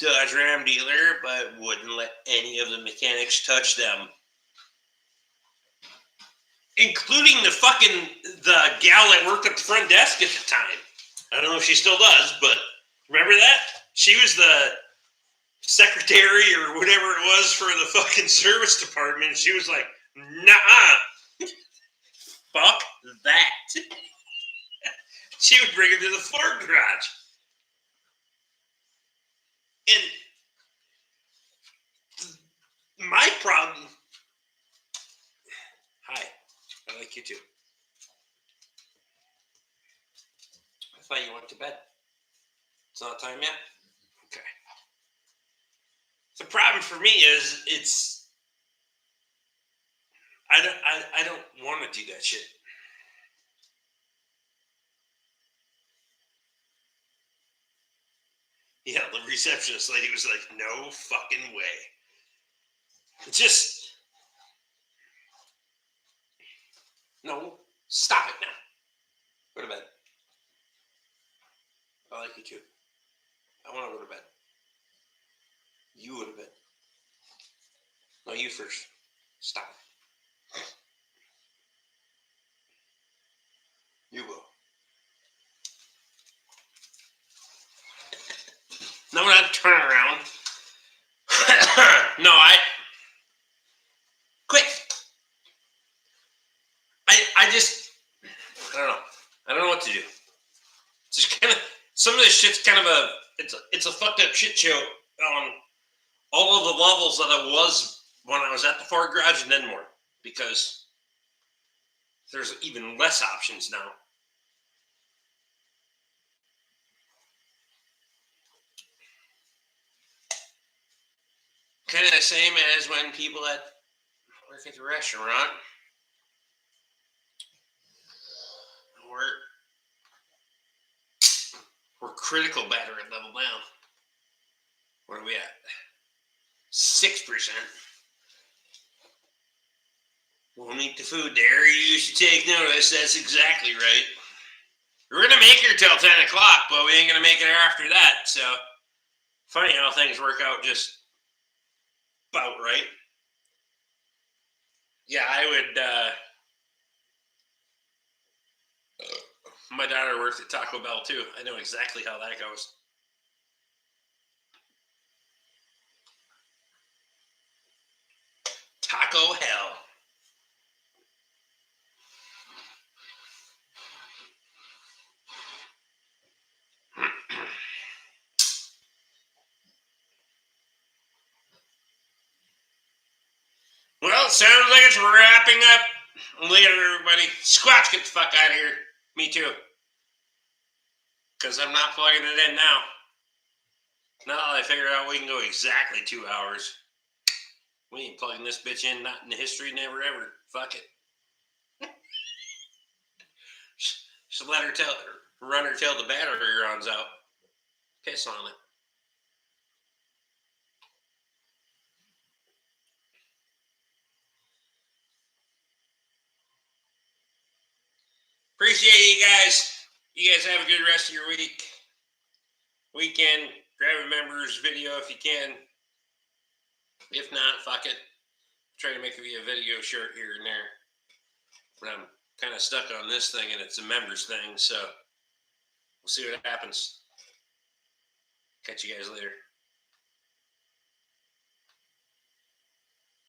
Dodge Ram dealer, but wouldn't let any of the mechanics touch them. Including the gal that worked at the front desk at the time. I don't know if she still does, but remember that? She was the secretary or whatever it was for the fucking service department. She was like, nah, fuck that. She would bring it to the Ford garage. And my problem. Hi, I like you too. I thought you went to bed. It's not time yet? Okay. The problem for me is I don't want to do that shit. Yeah, the receptionist lady was like, no fucking way. Just no, stop it now. Go to bed. I like you too. I want to go to bed. You go to bed. No, you first. Stop. You go. No, not turn around. No, quick. I just, I don't know. I don't know what to do. It's just kind of, some of this shit's kind of it's a fucked up shit show on all of the levels that I was when I was at the Ford garage and then more. Because there's even less options now. Kind of the same as when people that work at the restaurant we're critical battery level down. Where are we at? 6%. Won't eat the food there. You should take notice. That's exactly right. We're going to make her till 10 o'clock, but we ain't going to make it after that. So, funny how things work out just about right. Yeah, I would. My daughter works at Taco Bell too. I know exactly how that goes. Taco hell. Well, it sounds like it's wrapping up. Later, everybody. Squatch, get the fuck out of here. Me too. Because I'm not plugging it in now. Now that I figured out we can go exactly 2 hours. We ain't plugging this bitch in, not in the history, never ever. Fuck it. Just let her run her till the battery runs out. Piss on it. Appreciate you guys. You guys have a good rest of your weekend. Grab a members video if you can. If not, fuck it. Try to make a video short here and there. But I'm kind of stuck on this thing, and it's a members thing, so we'll see what happens. Catch you guys later.